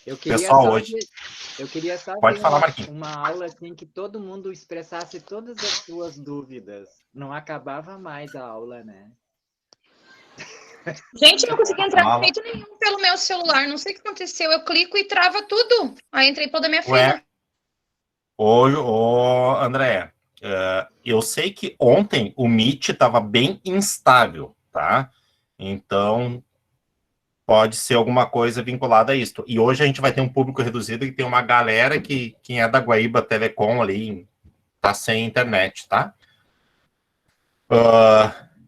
Eu queria Pessoal, só hoje... ver, eu queria só Pode ver falar, Marquinhos. uma aula assim que todo mundo expressasse todas as suas dúvidas. Não acabava mais a aula, né? Gente, não consegui entrar em vídeo nenhum pelo meu celular. Não sei o que aconteceu. Eu clico e trava tudo. Aí entrei pelo da minha filha. Ô, André, eu sei que ontem o Meet estava bem instável, tá? Então, pode ser alguma coisa vinculada a isso. E hoje a gente vai ter um público reduzido e tem uma galera que quem é da Guaíba Telecom ali tá sem internet, tá?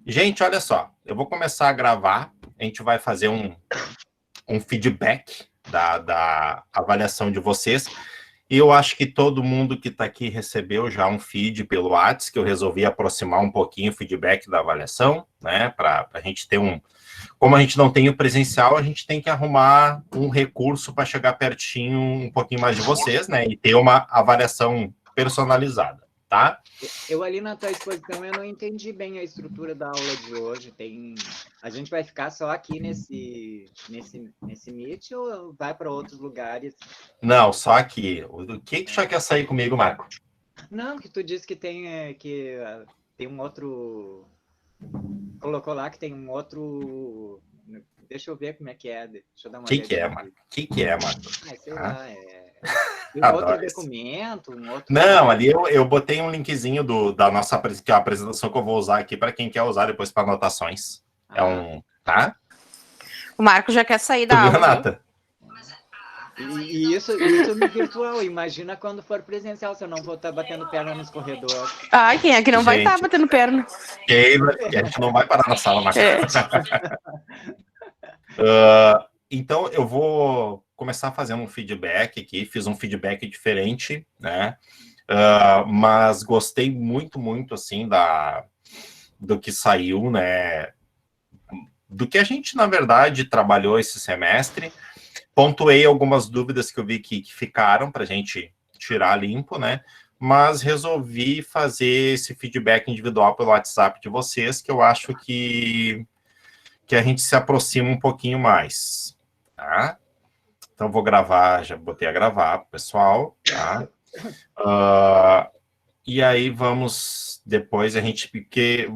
Gente, olha só, eu vou começar a gravar, a gente vai fazer um feedback da avaliação de vocês. E eu acho que todo mundo que está aqui recebeu já um feed pelo WhatsApp, que eu resolvi aproximar um pouquinho o feedback da avaliação, né? Para a gente ter um... Como a gente não tem o presencial, a gente tem que arrumar um recurso para chegar pertinho um pouquinho mais de vocês, né? E ter uma avaliação personalizada, tá? Eu ali na tua exposição, eu não entendi bem a estrutura da aula de hoje. A gente vai ficar só aqui nesse Meet ou vai para outros lugares? Não, só aqui. O que tu já quer sair comigo, Marco? Não, que tu disse que tem um outro... Colocou lá que tem um outro... Deixa eu ver como é que é. Deixa eu dar uma olhada. O que é, Marco? Sei lá, um outro documento, Não, ali eu botei um linkzinho da nossa apresentação que eu vou usar aqui para quem quer usar depois para anotações. Tá? O Marco já quer sair da aula. Renata? E isso no virtual. Imagina quando for presencial, se eu não vou estar batendo perna nos corredores. Ah, quem é que não vai estar batendo perna? A gente não vai parar na sala, Marco. Então, eu vou começar fazendo um feedback aqui. Fiz um feedback diferente, né? Mas gostei muito, muito, assim, do que saiu, né? Do que a gente, na verdade, trabalhou esse semestre. Pontuei algumas dúvidas que eu vi que ficaram para a gente tirar limpo, né? Mas resolvi fazer esse feedback individual pelo WhatsApp de vocês, que eu acho que a gente se aproxima um pouquinho mais, tá? Então, vou gravar, já botei a gravar, pessoal, tá? E aí, vamos, depois porque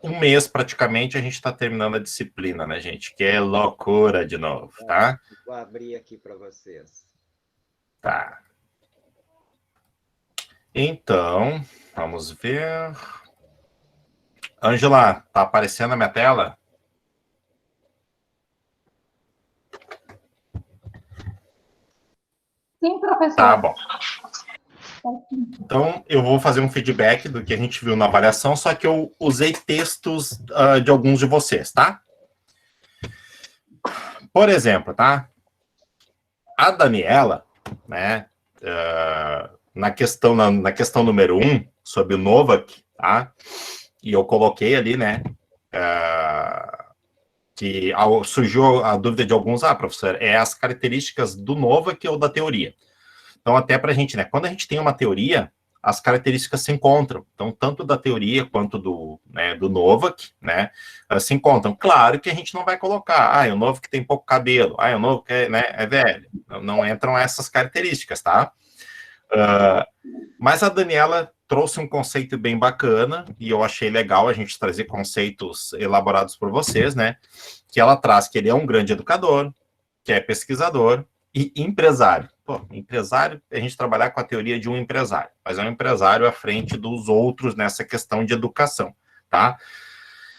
um mês, praticamente, a gente está terminando a disciplina, né, gente? Que é loucura de novo, tá? Vou abrir aqui para vocês. Tá. Então, vamos ver. Ângela, tá aparecendo a minha tela? Sim, professor. Tá bom. Então, eu vou fazer um feedback do que a gente viu na avaliação, só que eu usei textos de alguns de vocês, tá? Por exemplo, tá? A Daniela, né, na questão número 1, sobre o Novak, tá? E eu coloquei ali, né, que surgiu a dúvida de alguns, professor, as características do Novak ou da teoria. Então, até para a gente, né, quando a gente tem uma teoria, as características se encontram. Então, tanto da teoria quanto do Novak, né, se encontram. Claro que a gente não vai colocar, o Novak tem pouco cabelo, o Novak é velho. Não entram essas características, tá? Mas a Daniela trouxe um conceito bem bacana, e eu achei legal a gente trazer conceitos elaborados por vocês, né? Que ela traz que ele é um grande educador, que é pesquisador e empresário. Pô, empresário, a gente trabalhar com a teoria de um empresário, mas é um empresário à frente dos outros nessa questão de educação, tá?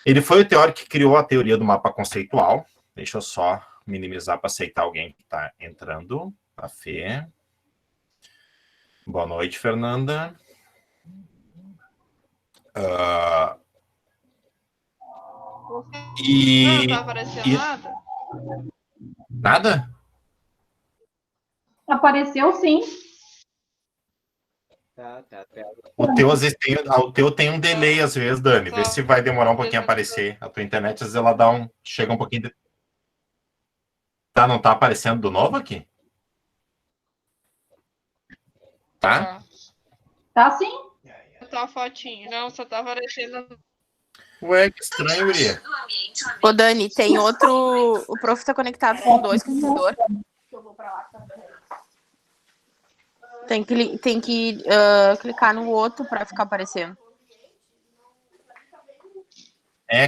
Ele foi o teórico que criou a teoria do mapa conceitual. Deixa eu só minimizar para aceitar alguém que está entrando. A Fê. Boa noite, Fernanda. Não tá aparecendo nada? Nada? Apareceu, sim. Tá. O teu tem um delay, às vezes, Dani. Vê se vai demorar um pouquinho a aparecer. A tua internet, às vezes, ela chega um pouquinho... Não tá aparecendo do novo aqui? Tá? Tá, sim. Tá a fotinho. Não, só tá aparecendo... Ué, que estranho, Guria. Ô, Dani, tem outro... O prof tá conectado com 2 computadores. Tem que clicar no outro para ficar aparecendo.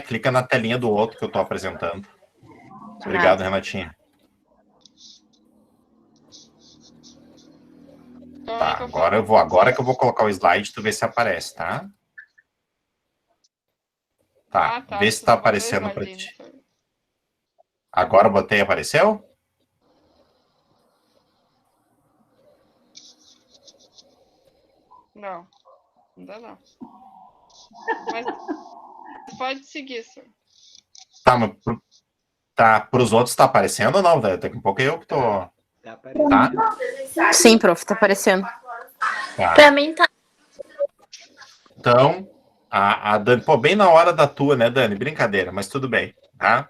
Clica na telinha do outro que eu estou apresentando. Obrigado, Renatinha. Tá, agora que eu vou colocar o slide, tu vê se aparece, tá? Tá, vê se tá aparecendo para ti. Agora eu botei, apareceu? Não, ainda não. Mas pode seguir, senhor. Tá, mas para os outros tá aparecendo ou não, velho? Daqui a pouco eu que tô... Tá aparecendo. Tá? Sim, prof, tá aparecendo. Tá. Pra mim tá. Então, a Dani... Pô, bem na hora da tua, né, Dani? Brincadeira, mas tudo bem, tá?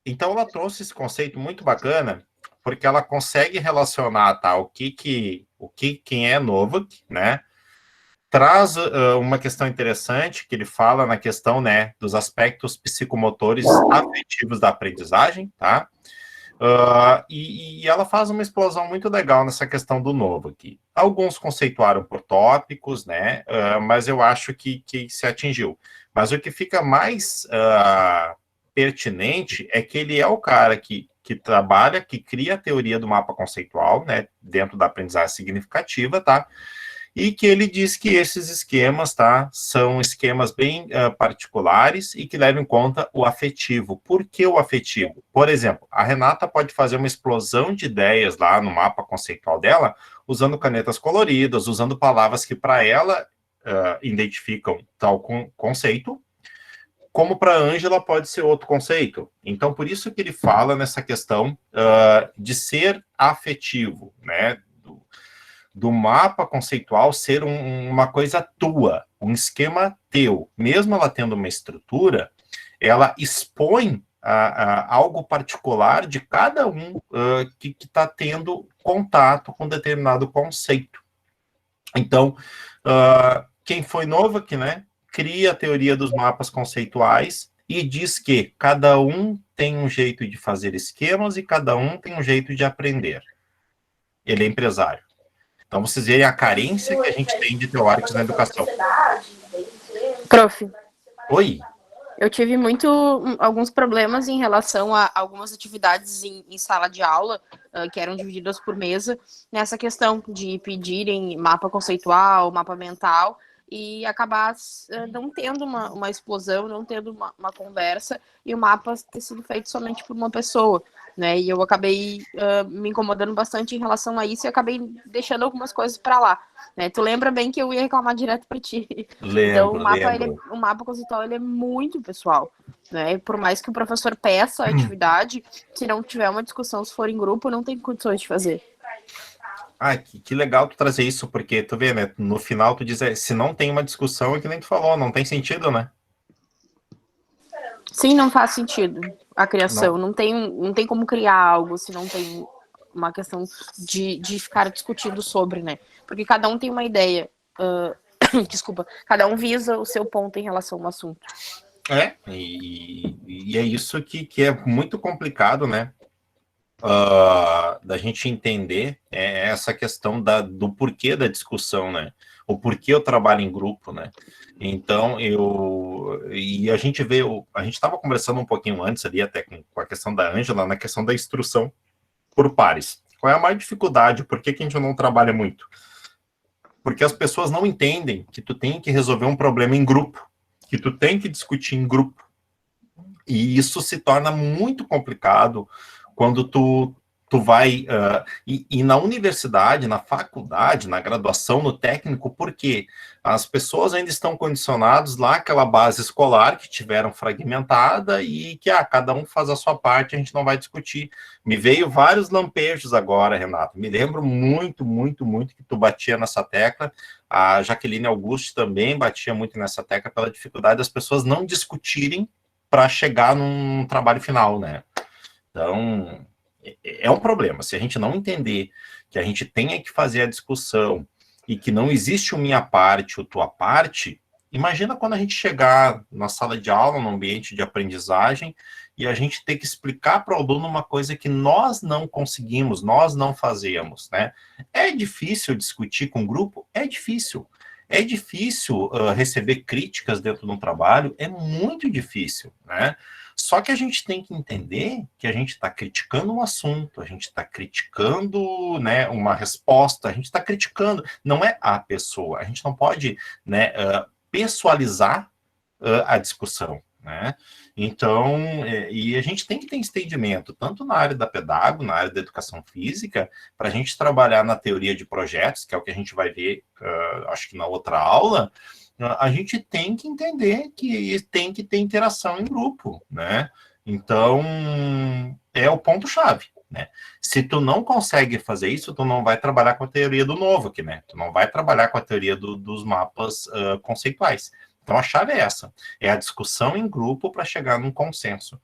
Então, ela trouxe esse conceito muito bacana, porque ela consegue relacionar, tá, quem é novo, né? Traz uma questão interessante, que ele fala na questão, né, dos aspectos psicomotores afetivos da aprendizagem, tá? E ela faz uma explosão muito legal nessa questão do novo aqui. Alguns conceituaram por tópicos, né? Mas eu acho que se atingiu. Mas o que fica mais pertinente é que ele é o cara que trabalha, que cria a teoria do mapa conceitual, né? Dentro da aprendizagem significativa, tá? E que ele diz que esses esquemas, tá, são esquemas bem particulares e que levam em conta o afetivo. Por que o afetivo? Por exemplo, a Renata pode fazer uma explosão de ideias lá no mapa conceitual dela, usando canetas coloridas, usando palavras que para ela identificam tal conceito, como para a Ângela pode ser outro conceito. Então, por isso que ele fala nessa questão de ser afetivo, né, do mapa conceitual ser uma coisa tua, um esquema teu. Mesmo ela tendo uma estrutura, ela expõe algo particular de cada um que está tendo contato com determinado conceito. Então, quem foi novo aqui, né, cria a teoria dos mapas conceituais e diz que cada um tem um jeito de fazer esquemas e cada um tem um jeito de aprender. Ele é empresário. Então, vocês veem a carência que a gente tem de teóricos na educação. Prof. Oi? Eu tive alguns problemas em relação a algumas atividades em sala de aula, que eram divididas por mesa, nessa questão de pedirem mapa conceitual, mapa mental, e acabar não tendo uma explosão, não tendo uma conversa, e o mapa ter sido feito somente por uma pessoa, né? E eu acabei me incomodando bastante em relação a isso e acabei deixando algumas coisas para lá, né? Tu lembra bem que eu ia reclamar direto para ti. Lembro, Então, o mapa conceitual ele é muito pessoal, né? Por mais que o professor peça a atividade, se não tiver uma discussão, se for em grupo, não tem condições de fazer. Que legal tu trazer isso, porque tu vê, né, no final tu diz, se não tem uma discussão, é que nem tu falou, não tem sentido, né? Sim, não faz sentido a criação, não tem como criar algo se não tem uma questão de ficar discutindo sobre, né? Porque cada um tem uma ideia, desculpa, cada um visa o seu ponto em relação ao assunto. E é isso que é muito complicado, né? Da gente entender essa questão do porquê da discussão, né? O porquê eu trabalho em grupo, né? Então, a gente vê, a gente estava conversando um pouquinho antes ali, até com a questão da Ângela, na questão da instrução por pares. Qual é a maior dificuldade? Por que a gente não trabalha muito? Porque as pessoas não entendem que tu tem que resolver um problema em grupo, que tu tem que discutir em grupo. E isso se torna muito complicado quando tu vai... e na universidade, na faculdade, na graduação, no técnico, porque as pessoas ainda estão condicionadas lá àquela base escolar que tiveram fragmentada e que cada um faz a sua parte, a gente não vai discutir. Me veio vários lampejos agora, Renato. Me lembro muito, muito, muito que tu batia nessa tecla. A Jaqueline Augusto também batia muito nessa tecla pela dificuldade das pessoas não discutirem para chegar num trabalho final, né? Então, é um problema. Se a gente não entender que a gente tem que fazer a discussão e que não existe o minha parte, o tua parte, imagina quando a gente chegar na sala de aula, no ambiente de aprendizagem, e a gente ter que explicar para o aluno uma coisa que nós não conseguimos, nós não fazemos, né? É difícil discutir com o grupo? É difícil. É difícil receber críticas dentro de um trabalho? É muito difícil, né? Só que a gente tem que entender que a gente está criticando um assunto, a gente está criticando, né, uma resposta, a gente está criticando, não é a pessoa, a gente não pode, né, pessoalizar a discussão, né? Então, e a gente tem que ter entendimento, tanto na área da pedagogia, na área da educação física, para a gente trabalhar na teoria de projetos, que é o que a gente vai ver, acho que na outra aula, a gente tem que entender que tem que ter interação em grupo, né? Então, é o ponto-chave, né? Se tu não consegue fazer isso, tu não vai trabalhar com a teoria do novo aqui, né? Tu não vai trabalhar com a teoria dos mapas conceituais. Então, a chave é essa. É a discussão em grupo para chegar num consenso.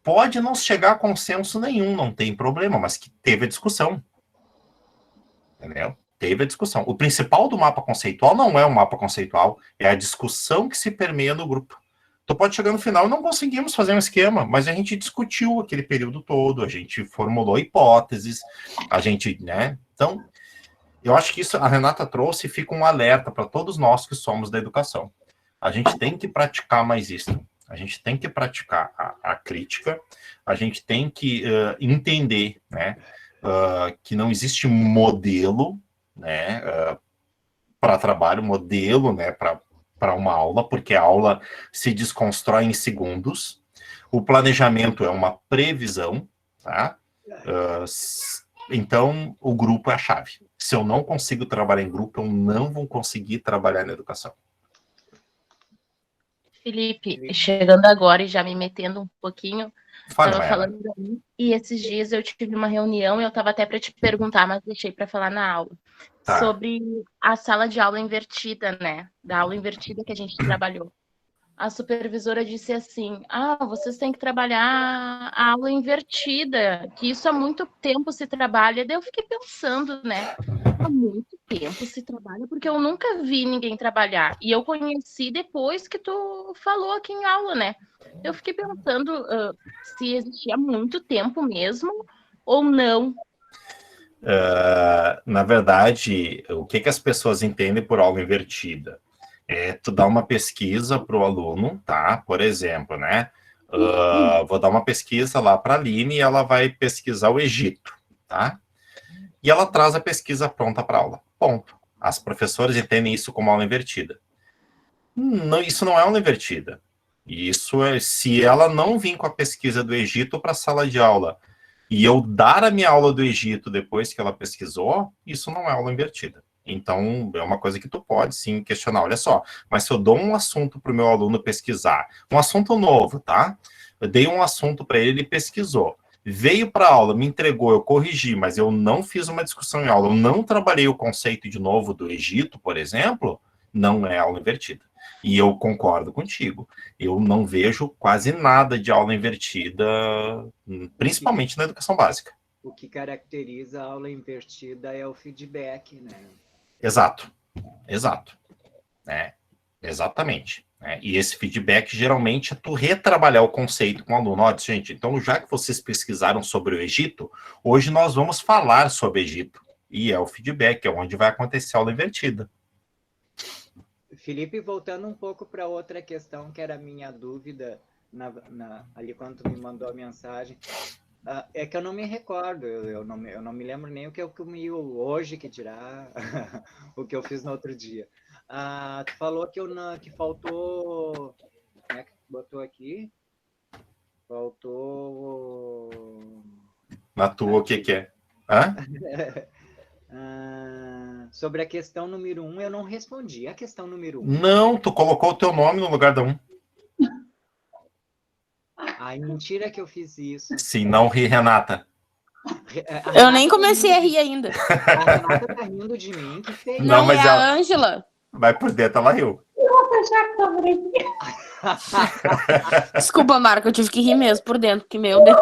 Pode não chegar a consenso nenhum, não tem problema, mas que teve a discussão. Entendeu? Teve a discussão. O principal do mapa conceitual não é o mapa conceitual, é a discussão que se permeia no grupo. Tu pode chegar no final e não conseguimos fazer um esquema, mas a gente discutiu aquele período todo, a gente formulou hipóteses, a gente, né? Então, eu acho que isso a Renata trouxe e fica um alerta para todos nós que somos da educação. A gente tem que praticar mais isso. A gente tem que praticar a crítica, a gente tem que entender, né, que não existe modelo, né, para trabalho, modelo, né, para uma aula, porque a aula se desconstrói em segundos. O planejamento é uma previsão, tá? Então, o grupo é a chave. Se eu não consigo trabalhar em grupo, eu não vou conseguir trabalhar na educação. Felipe, chegando agora e já me metendo um pouquinho, Fala, falando daí, e esses dias eu tive uma reunião e eu estava até para te perguntar, mas deixei para falar na aula, sobre a sala de aula invertida, né? Da aula invertida que a gente trabalhou. A supervisora disse assim, vocês têm que trabalhar a aula invertida, que isso há muito tempo se trabalha. Daí eu fiquei pensando, né? Há muito tempo se trabalha, porque eu nunca vi ninguém trabalhar. E eu conheci depois que tu falou aqui em aula, né? Eu fiquei pensando se existia há muito tempo mesmo ou não. Na verdade, o que as pessoas entendem por aula invertida? É tu dar uma pesquisa para o aluno, tá? Por exemplo, né? Vou dar uma pesquisa lá para a Aline e ela vai pesquisar o Egito, tá? E ela traz a pesquisa pronta para aula. Ponto. As professoras entendem isso como aula invertida. Não, isso não é aula invertida. Isso é se ela não vir com a pesquisa do Egito para a sala de aula e eu dar a minha aula do Egito depois que ela pesquisou, isso não é aula invertida. Então, é uma coisa que tu pode, sim, questionar. Olha só, mas se eu dou um assunto para o meu aluno pesquisar, um assunto novo, tá? Eu dei um assunto para ele, ele pesquisou. Veio para a aula, me entregou, eu corrigi, mas eu não fiz uma discussão em aula, eu não trabalhei o conceito de novo do Egito, por exemplo, não é aula invertida. E eu concordo contigo. Eu não vejo quase nada de aula invertida, principalmente na educação básica. O que caracteriza a aula invertida é o feedback, né? Exato. Exatamente. E esse feedback, geralmente, é tu retrabalhar o conceito com o aluno. Olha, gente, então, já que vocês pesquisaram sobre o Egito, hoje nós vamos falar sobre o Egito. E é o feedback, é onde vai acontecer a aula invertida. Felipe, voltando um pouco para outra questão, que era a minha dúvida, ali quando tu me mandou a mensagem, é que eu não me recordo, eu não me lembro nem o que eu comi hoje, que dirá o que eu fiz no outro dia. Tu falou que faltou... Como é que tu botou aqui? Faltou... Na tua, o que é? Hã? Sobre a questão número 1, eu não respondi a questão número 1. Não, tu colocou o teu nome no lugar da 1. Ai, mentira que eu fiz isso. Sim, não ri, Renata. Eu nem comecei a rir ainda. A Renata tá rindo de mim, que feio. Não, mas é ela- a Ângela. Vai por dentro, ela riu. Desculpa, Marco, eu tive que rir mesmo por dentro, porque, meu Deus.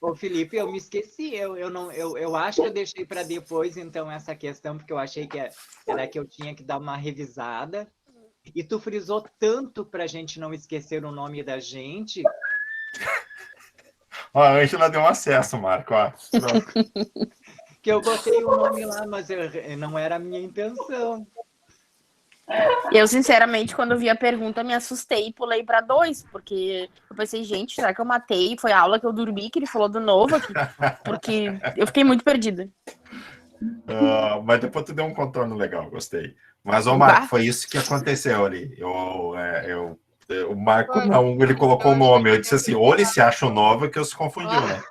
Ô, Felipe, eu me esqueci. Eu acho que eu deixei para depois, então, essa questão, porque eu achei que era que eu tinha que dar uma revisada. E tu frisou tanto para a gente não esquecer o nome da gente, Ó, a Ângela deu um acesso, Marco. Ó. Que eu botei o nome lá, mas não era a minha intenção. Eu, sinceramente, quando eu vi a pergunta, me assustei e pulei para 2, porque eu pensei, gente, será que eu matei? Foi a aula que eu dormi, que ele falou do novo aqui, porque eu fiquei muito perdida. Mas depois tu deu um contorno legal, gostei. Mas, ô Marco, foi isso que aconteceu ali. O Marco não, ele colocou o nome. Eu disse assim, ou ele se acha o novo, que eu se confundiu, né?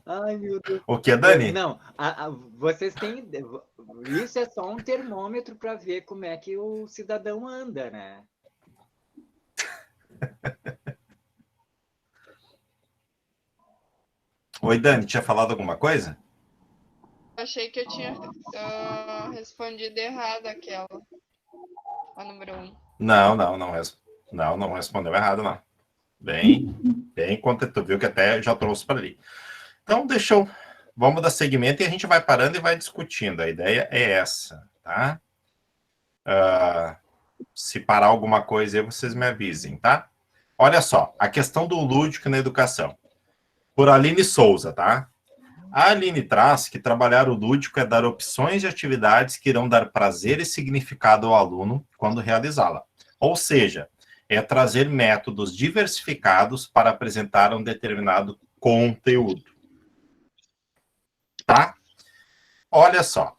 Ai, meu Deus. O que, Dani? Não, vocês têm. Isso é só um termômetro para ver como é que o cidadão anda, né? Oi, Dani, tinha falado alguma coisa? Achei que eu tinha respondido errado aquela. A número 1. Não respondeu errado, não. Bem, enquanto tu viu que até já trouxe para ali. Então, vamos dar seguimento e a gente vai parando e vai discutindo. A ideia é essa, tá? Se parar alguma coisa aí, vocês me avisem, tá? Olha só, a questão do lúdico na educação. Por Aline Souza, tá? A Aline traz que trabalhar o lúdico é dar opções de atividades que irão dar prazer e significado ao aluno quando realizá-la. Ou seja, é trazer métodos diversificados para apresentar um determinado conteúdo. Tá? Olha só,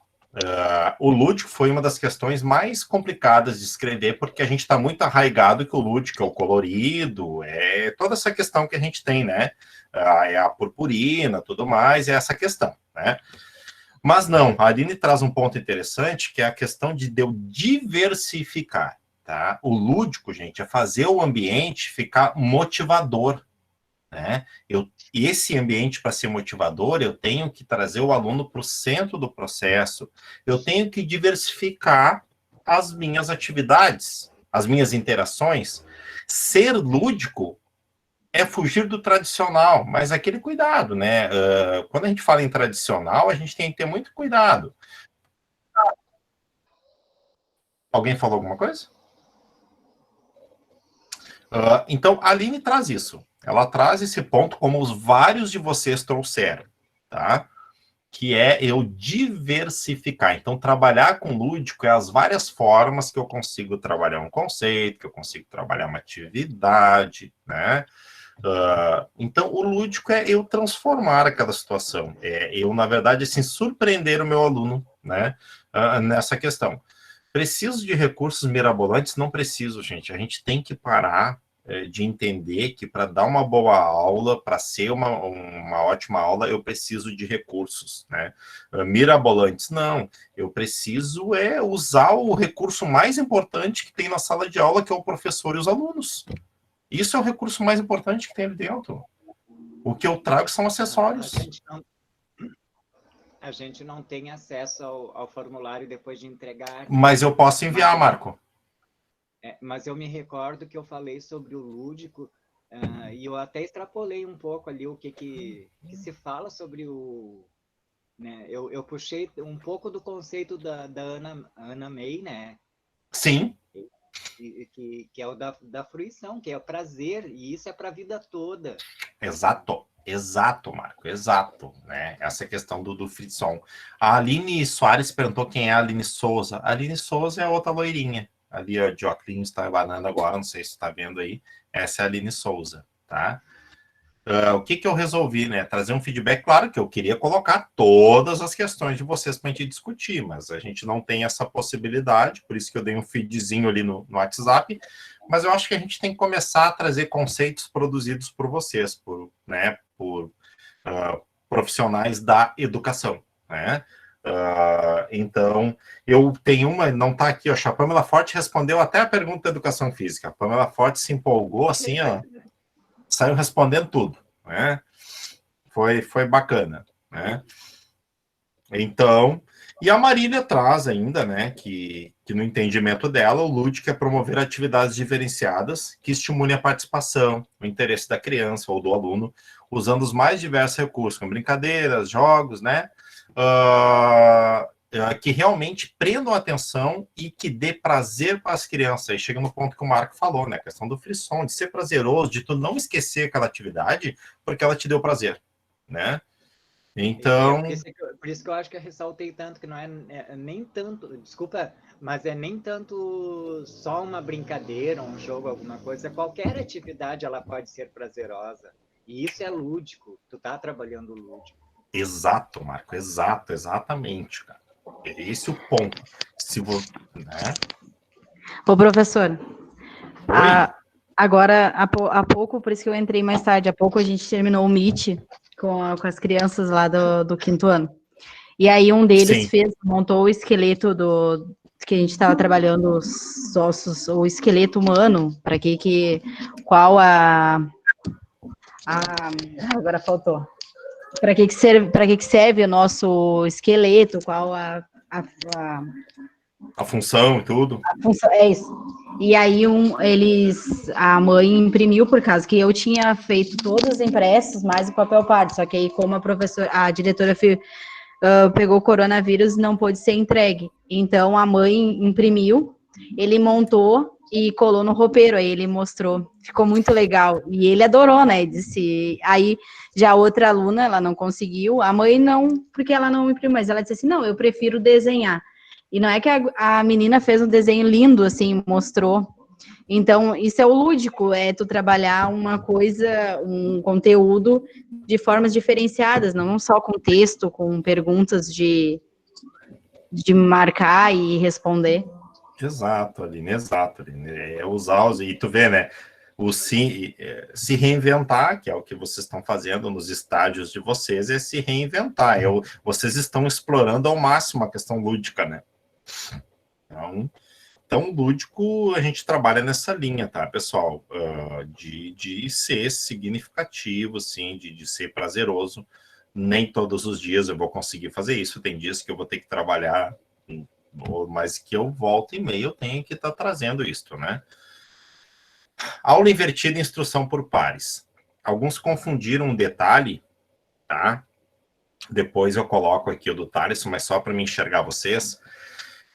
o lúdico foi uma das questões mais complicadas de escrever, porque a gente está muito arraigado que o lúdico é o colorido, é toda essa questão que a gente tem, né? É a purpurina, tudo mais, é essa questão, né? Mas não, a Aline traz um ponto interessante, que é a questão de eu diversificar, tá? O lúdico, gente, é fazer o ambiente ficar motivador, né? E esse ambiente, para ser motivador, eu tenho que trazer o aluno para o centro do processo, eu tenho que diversificar as minhas atividades, as minhas interações. Ser lúdico é fugir do tradicional, mas aquele cuidado, né? Quando a gente fala em tradicional, a gente tem que ter muito cuidado. Alguém falou alguma coisa? Então, a Aline traz isso. Ela traz esse ponto, como os vários de vocês trouxeram, tá? Que é eu diversificar. Então, trabalhar com lúdico é as várias formas que eu consigo trabalhar um conceito, que eu consigo trabalhar uma atividade, né? Então, o lúdico é eu transformar aquela situação. É eu, na verdade, assim, surpreender o meu aluno, né? Nessa questão. Preciso de recursos mirabolantes? Não preciso, gente. A gente tem que parar de entender que para dar uma boa aula, para ser uma ótima aula, eu preciso de recursos, né? Mirabolantes, não. Eu preciso usar o recurso mais importante que tem na sala de aula, que é o professor e os alunos. Isso é o recurso mais importante que tem ali dentro. O que eu trago são acessórios. A gente não tem acesso ao formulário depois de entregar. Mas eu posso enviar, Marco. Mas eu me recordo que eu falei sobre o lúdico, e eu até extrapolei um pouco ali o que se fala sobre o... Né? Eu puxei um pouco do conceito da Anna May, né? Sim. Que é o da fruição, que é o prazer, e isso é para a vida toda. Exato, Marco, exato, né? Essa questão do frisson. A Aline Soares perguntou quem é a Aline Souza. A Aline Souza é a outra loirinha. Ali, ó, de óculos, está abanando agora, não sei se está vendo aí. Essa é a Aline Souza, tá? O que eu resolvi, né? Trazer um feedback. Claro que eu queria colocar todas as questões de vocês para a gente discutir, mas a gente não tem essa possibilidade, por isso que eu dei um feedzinho ali no WhatsApp. Mas eu acho que a gente tem que começar a trazer conceitos produzidos por vocês, por profissionais da educação, né? Então, eu tenho uma, não está aqui, ó, a Pamela Forte respondeu até a pergunta da educação física. A Pamela Forte se empolgou assim, ó, saiu respondendo tudo, né? Foi bacana, né? Então, e a Marília traz ainda, né, que no entendimento dela, o lúdico é promover atividades diferenciadas que estimulem a participação, o interesse da criança ou do aluno, usando os mais diversos recursos, como brincadeiras, jogos, né? que realmente prendam a atenção e que dê prazer para as crianças. Aí chega no ponto que o Marco falou, né? A questão do frisson, de ser prazeroso, de tu não esquecer aquela atividade, porque ela te deu prazer, né? Então... Por isso que eu acho que eu ressaltei tanto, que não é nem tanto, desculpa, mas é nem tanto só uma brincadeira, um jogo, alguma coisa. Qualquer atividade, ela pode ser prazerosa. E isso é lúdico, tu tá trabalhando lúdico. Exato, Marco, exatamente, cara. Esse é o ponto. Se você, né? Ô, professor, Oi? agora, há pouco, por isso que eu entrei mais tarde, há pouco a gente terminou o Meet com as crianças lá do 5º ano. E aí um deles Sim. montou o esqueleto que a gente estava trabalhando, os ossos, o esqueleto humano, qual agora faltou. Para que serve o nosso esqueleto, qual a função e tudo. A função, é isso. E aí a mãe imprimiu, por causa que eu tinha feito todos os impressos, mais o papel pardo, só que aí como a diretora pegou o coronavírus, não pôde ser entregue. Então a mãe imprimiu, ele montou e colou no roupeiro, aí ele mostrou, ficou muito legal, e ele adorou, né, disse, aí já a outra aluna, ela não conseguiu, a mãe não, porque ela não imprimiu, mas ela disse assim, não, eu prefiro desenhar, e não é que a menina fez um desenho lindo, assim, mostrou, então isso é o lúdico, é tu trabalhar uma coisa, um conteúdo de formas diferenciadas, não só com texto, com perguntas de marcar e responder. Exato, Aline, exato, Aline. É usar os... E tu vê, né? Se reinventar, que é o que vocês estão fazendo nos estágios de vocês, é se reinventar. Vocês estão explorando ao máximo a questão lúdica, né? Então, lúdico, a gente trabalha nessa linha, tá, pessoal? De ser significativo, sim, de ser prazeroso. Nem todos os dias eu vou conseguir fazer isso. Tem dias que eu vou ter que trabalhar, mas que eu volto e meio eu tenho que estar trazendo isso, né? Aula invertida e instrução por pares. Alguns confundiram um detalhe, tá? Depois eu coloco aqui o do Thales, mas só para me enxergar vocês.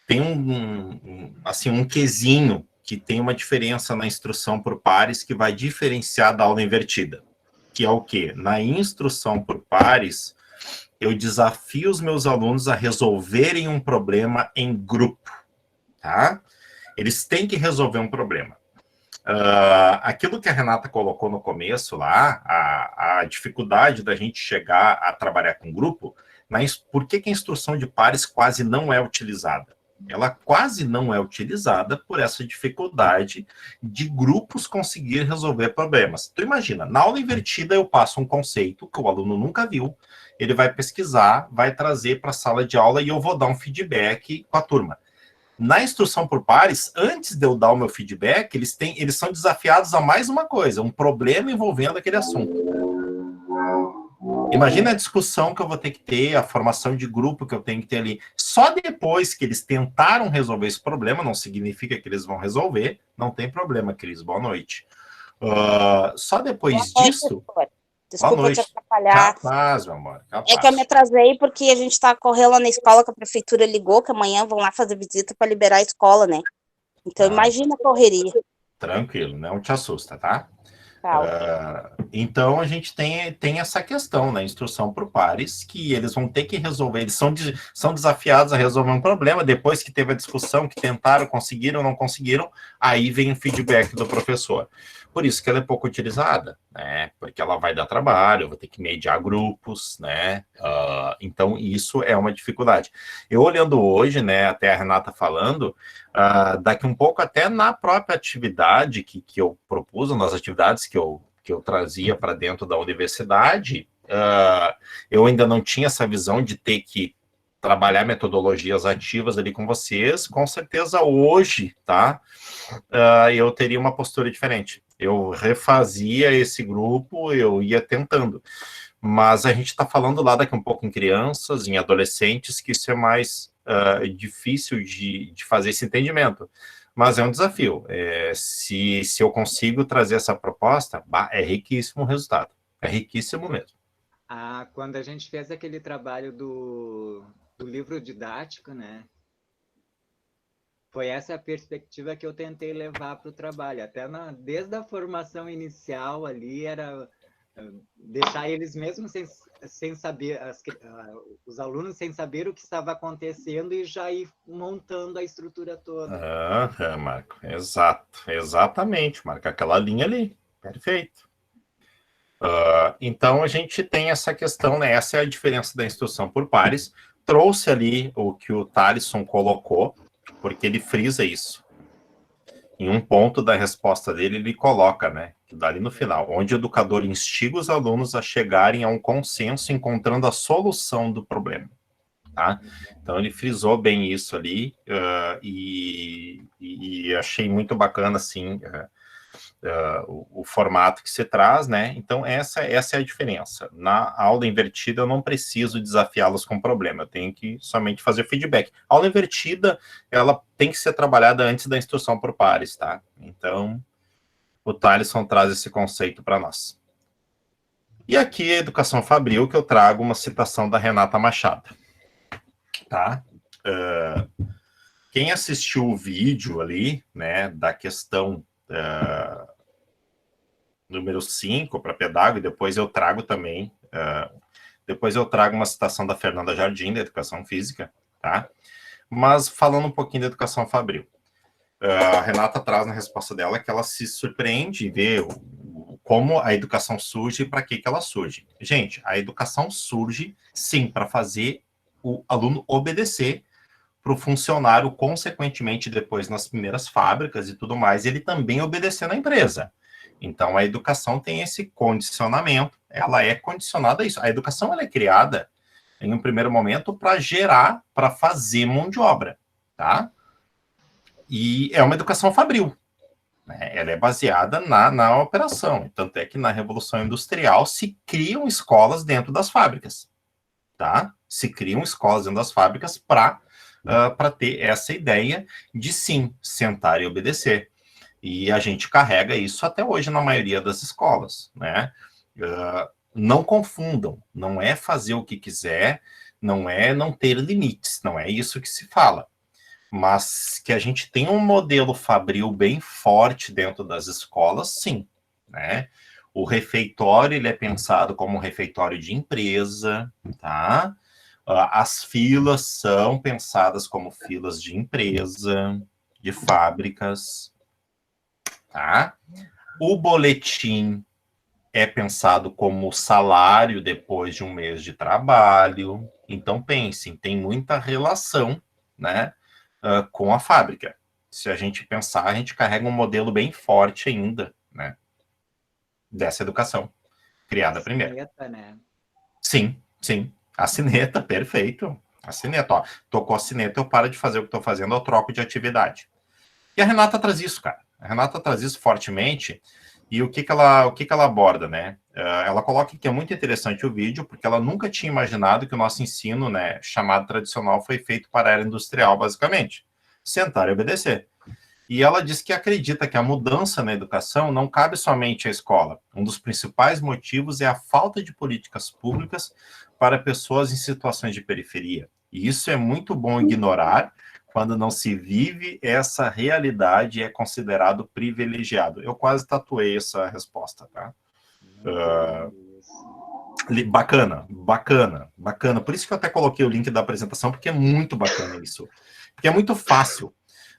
Tem um quesinho que tem uma diferença na instrução por pares que vai diferenciar da aula invertida. Que é o quê? Na instrução por pares, eu desafio os meus alunos a resolverem um problema em grupo, tá? Eles têm que resolver um problema. Aquilo que a Renata colocou no começo lá, a dificuldade da gente chegar a trabalhar com grupo, mas por que a instrução de pares quase não é utilizada? Ela quase não é utilizada por essa dificuldade de grupos conseguir resolver problemas. Tu imagina, na aula invertida eu passo um conceito que o aluno nunca viu, ele vai pesquisar, vai trazer para a sala de aula e eu vou dar um feedback com a turma. Na instrução por pares, antes de eu dar o meu feedback, eles são desafiados a mais uma coisa, um problema envolvendo aquele assunto. Imagina a discussão que eu vou ter que ter, a formação de grupo que eu tenho que ter ali. Só depois que eles tentaram resolver esse problema, não significa que eles vão resolver, não tem problema, Cris, boa noite. Só depois disso... Desculpa te atrapalhar. Capaz, meu amor, capaz. É que eu me atrasei porque a gente tá correndo lá na escola, que a prefeitura ligou, que amanhã vão lá fazer visita para liberar a escola, né? Então, imagina a correria. Tranquilo, não te assusta, tá? Então, a gente tem essa questão, né? Instrução por pares, que eles vão ter que resolver, eles são desafiados a resolver um problema, depois que teve a discussão, que tentaram, conseguiram, não conseguiram, aí vem o feedback do professor. Por isso que ela é pouco utilizada, né? Porque ela vai dar trabalho, eu vou ter que mediar grupos, né? Então, isso é uma dificuldade. Eu olhando hoje, né, até a Renata falando, daqui um pouco até na própria atividade que eu propus, nas atividades que eu trazia para dentro da universidade, eu ainda não tinha essa visão de ter que trabalhar metodologias ativas ali com vocês. Com certeza hoje, tá? Eu teria uma postura diferente. Eu refazia esse grupo, eu ia tentando. Mas a gente está falando lá daqui um pouco em crianças, em adolescentes, que isso é mais difícil de fazer esse entendimento. Mas é um desafio. Se eu consigo trazer essa proposta, é riquíssimo o resultado. É riquíssimo mesmo. Quando a gente fez aquele trabalho do livro didático, né? Foi essa a perspectiva que eu tentei levar para o trabalho. Até desde a formação inicial ali, era deixar eles mesmo sem saber, os alunos sem saber o que estava acontecendo e já ir montando a estrutura toda. Marco, exatamente, Marco, aquela linha ali, perfeito. Então a gente tem essa questão, né? Essa é a diferença da instrução por pares. Trouxe ali o que o Thaleson colocou, porque ele frisa isso. Em um ponto da resposta dele, ele coloca, né? Que dali no final, onde o educador instiga os alunos a chegarem a um consenso, encontrando a solução do problema. Tá? Então ele frisou bem isso ali, e achei muito bacana, assim, o formato que se traz, né? Então essa é a diferença. Na aula invertida eu não preciso desafiá-los com problema, eu tenho que somente fazer feedback. A aula invertida, ela tem que ser trabalhada antes da instrução por pares, tá? Então o Thaleson traz esse conceito para nós. E aqui a educação fabril, que eu trago uma citação da Renata Machado. Tá? Quem assistiu o vídeo ali, né, da questão número 5 para pedagogo, e depois eu trago também, depois eu trago uma citação da Fernanda Jardim, da educação física, tá? Mas falando um pouquinho da educação fabril. A Renata traz na resposta dela que ela se surpreende em ver como a educação surge e para que ela surge. Gente, a educação surge, sim, para fazer o aluno obedecer para o funcionário, consequentemente, depois nas primeiras fábricas e tudo mais, ele também obedecer na empresa. Então, a educação tem esse condicionamento, ela é condicionada a isso. A educação ela é criada, em um primeiro momento, para gerar, para fazer mão de obra, tá? E é uma educação fabril, né? Ela é baseada na operação. Tanto é que na Revolução Industrial se criam escolas dentro das fábricas, tá? Se criam escolas dentro das fábricas para ter essa ideia de, sim, sentar e obedecer. E a gente carrega isso até hoje na maioria das escolas, né? Não confundam, não é fazer o que quiser, não é não ter limites, não é isso que se fala. Mas que a gente tem um modelo fabril bem forte dentro das escolas, sim, né? O refeitório, ele é pensado como um refeitório de empresa, tá? As filas são pensadas como filas de empresa, de fábricas, tá? O boletim é pensado como salário depois de um mês de trabalho. Então, pensem, tem muita relação, né, com a fábrica. Se a gente pensar, a gente carrega um modelo bem forte ainda, né, dessa educação criada primeiro. Né? Sim, sim. A sineta, perfeito. A sineta, ó. Tocou a sineta, eu paro de fazer o que estou fazendo, eu troco de atividade. E a Renata traz isso, cara. A Renata traz isso fortemente. E o que ela aborda, né? Ela coloca que é muito interessante o vídeo, porque ela nunca tinha imaginado que o nosso ensino, né, chamado tradicional, foi feito para a era industrial, basicamente. Sentar e obedecer. E ela diz que acredita que a mudança na educação não cabe somente à escola. Um dos principais motivos é a falta de políticas públicas para pessoas em situações de periferia. E isso é muito bom ignorar quando não se vive essa realidade e é considerado privilegiado. Eu quase tatuei essa resposta, tá? Bacana. Por isso que eu até coloquei o link da apresentação, porque é muito bacana isso. Porque é muito fácil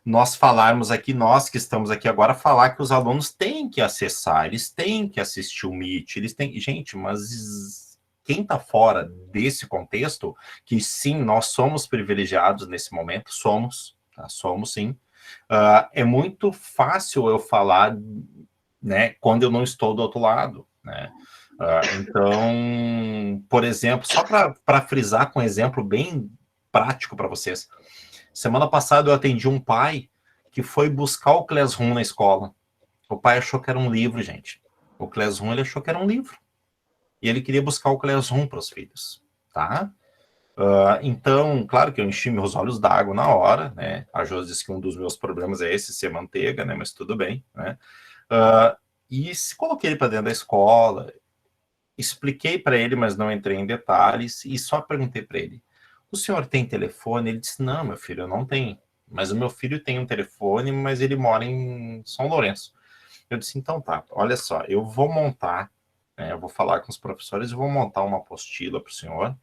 nós falarmos aqui, nós que estamos aqui agora, falar que os alunos têm que acessar, eles têm que assistir o Meet, eles têm... Gente, mas quem está fora desse contexto, que sim, nós somos privilegiados nesse momento, somos sim, é muito fácil eu falar, né, quando eu não estou do outro lado, né? Então, por exemplo, só para frisar com um exemplo bem prático para vocês, semana passada eu atendi um pai que foi buscar o Classroom na escola. O pai achou que era um livro, gente. O Classroom, ele achou que era um livro. E ele queria buscar o Classroom para os filhos, tá? Então, claro que eu enchi meus olhos d'água na hora, né? A Josi disse que um dos meus problemas é esse, ser manteiga, né? Mas tudo bem, né? E coloquei ele para dentro da escola, expliquei para ele, mas não entrei em detalhes, e só perguntei para ele: o senhor tem telefone? Ele disse, não, meu filho, eu não tenho. Mas o meu filho tem um telefone, mas ele mora em São Lourenço. Eu disse, então tá, olha só, eu vou montar, né, eu vou falar com os professores, eu vou montar uma apostila para o senhor,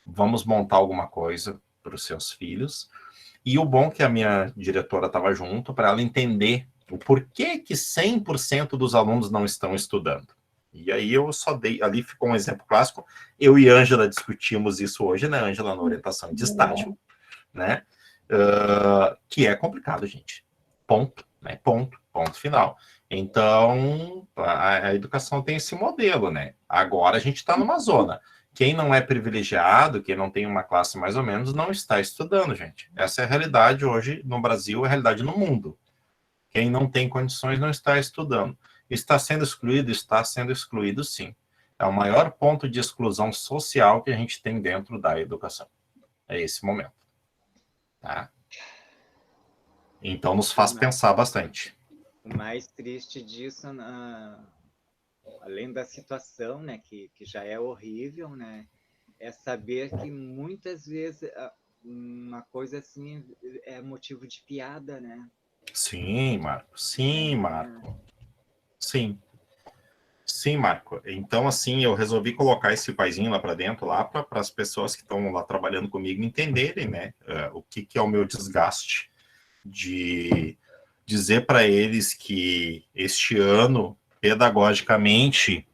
vamos montar alguma coisa para os seus filhos, e o bom é que a minha diretora estava junto, para ela entender o porquê que 100% dos alunos não estão estudando. E aí eu só dei, ali ficou um exemplo clássico, eu e Ângela discutimos isso hoje, né, Ângela, na orientação de estágio, né, que é complicado, gente. Ponto, né, ponto final. Então, a educação tem esse modelo, né? Agora a gente está numa zona. Quem não é privilegiado, quem não tem uma classe mais ou menos, não está estudando, gente. Essa é a realidade hoje no Brasil, é a realidade no mundo. Quem não tem condições não está estudando. Está sendo excluído, sim. É o maior ponto de exclusão social que a gente tem dentro da educação. É esse momento. Tá? Então, nos faz pensar bastante. O mais triste disso, além da situação, né, que já é horrível, né, é saber que muitas vezes uma coisa assim é motivo de piada, né? Sim, Marco. Sim, Marco. Sim. Sim, Marco. Então, assim, eu resolvi colocar esse paizinho lá para dentro, lá para as pessoas que estão lá trabalhando comigo entenderem, né, o que é o meu desgaste de dizer para eles que este ano, pedagogicamente,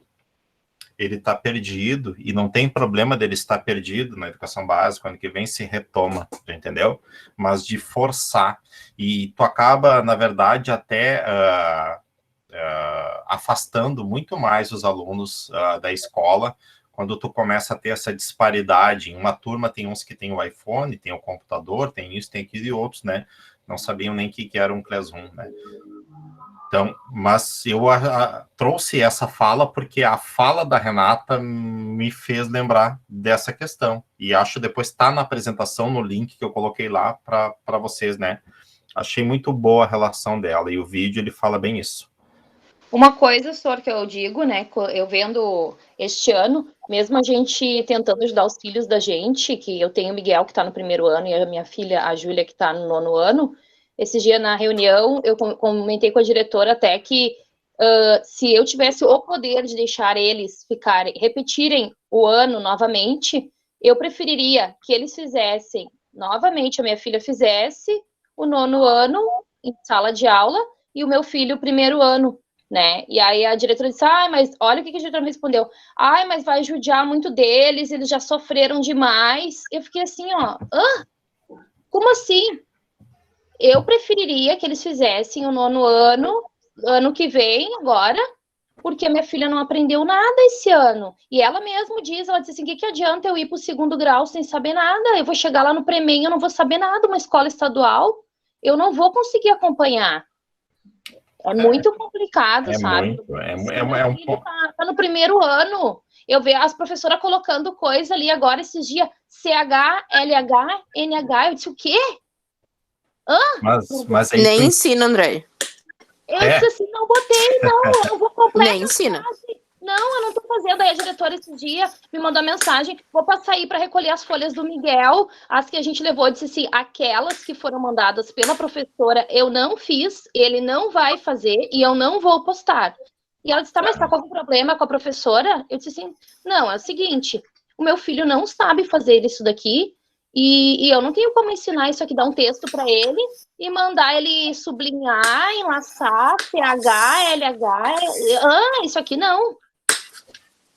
ele está perdido, e não tem problema dele estar perdido na educação básica, ano que vem se retoma, entendeu? Mas de forçar, e tu acaba, na verdade, até afastando muito mais os alunos da escola, quando tu começa a ter essa disparidade. Em uma turma tem uns que tem o iPhone, tem o computador, tem isso, tem aquilo, e outros, né, não sabiam nem o que era um Classroom, né? Então, mas eu trouxe essa fala porque a fala da Renata me fez lembrar dessa questão. E acho depois está na apresentação, no link que eu coloquei lá para vocês, né? Achei muito boa a relação dela, e o vídeo ele fala bem isso. Uma coisa, senhor, que eu digo, né, eu vendo este ano, mesmo a gente tentando ajudar os filhos da gente, que eu tenho o Miguel que está no 1º ano e a minha filha, a Júlia, que está no 9º ano, esse dia na reunião eu comentei com a diretora até que se eu tivesse o poder de deixar eles repetirem o ano novamente, eu preferiria que eles fizessem novamente, a minha filha fizesse o 9º ano em sala de aula e o meu filho o 1º ano, né? E aí a diretora disse, mas olha o que a diretora me respondeu. Mas vai judiar muito deles, eles já sofreram demais. Eu fiquei assim, como assim? Eu preferiria que eles fizessem o 9º ano, ano que vem, agora, porque a minha filha não aprendeu nada esse ano. E ela mesma diz, ela disse assim, que adianta eu ir para o 2º grau sem saber nada? Eu vou chegar lá no Premem, eu não vou saber nada, uma escola estadual, eu não vou conseguir acompanhar. É muito complicado, sabe? Tá no 1º ano. Eu vejo as professoras colocando coisa ali agora, esses dias, CH, LH, NH, eu disse, o quê? Mas nem ensina, André. Eu disse assim, não botei, não, eu vou completar. Nem ensina. Não, eu não tô fazendo. Aí a diretora esse dia me mandou a mensagem, vou passar aí para recolher as folhas do Miguel, as que a gente levou, disse assim, aquelas que foram mandadas pela professora, eu não fiz, ele não vai fazer e eu não vou postar. E ela disse, mas tá com algum problema com a professora? Eu disse assim, não, é o seguinte, o meu filho não sabe fazer isso daqui, e eu não tenho como ensinar isso aqui, dar um texto para ele e mandar ele sublinhar, enlaçar, CH, LH, isso aqui não.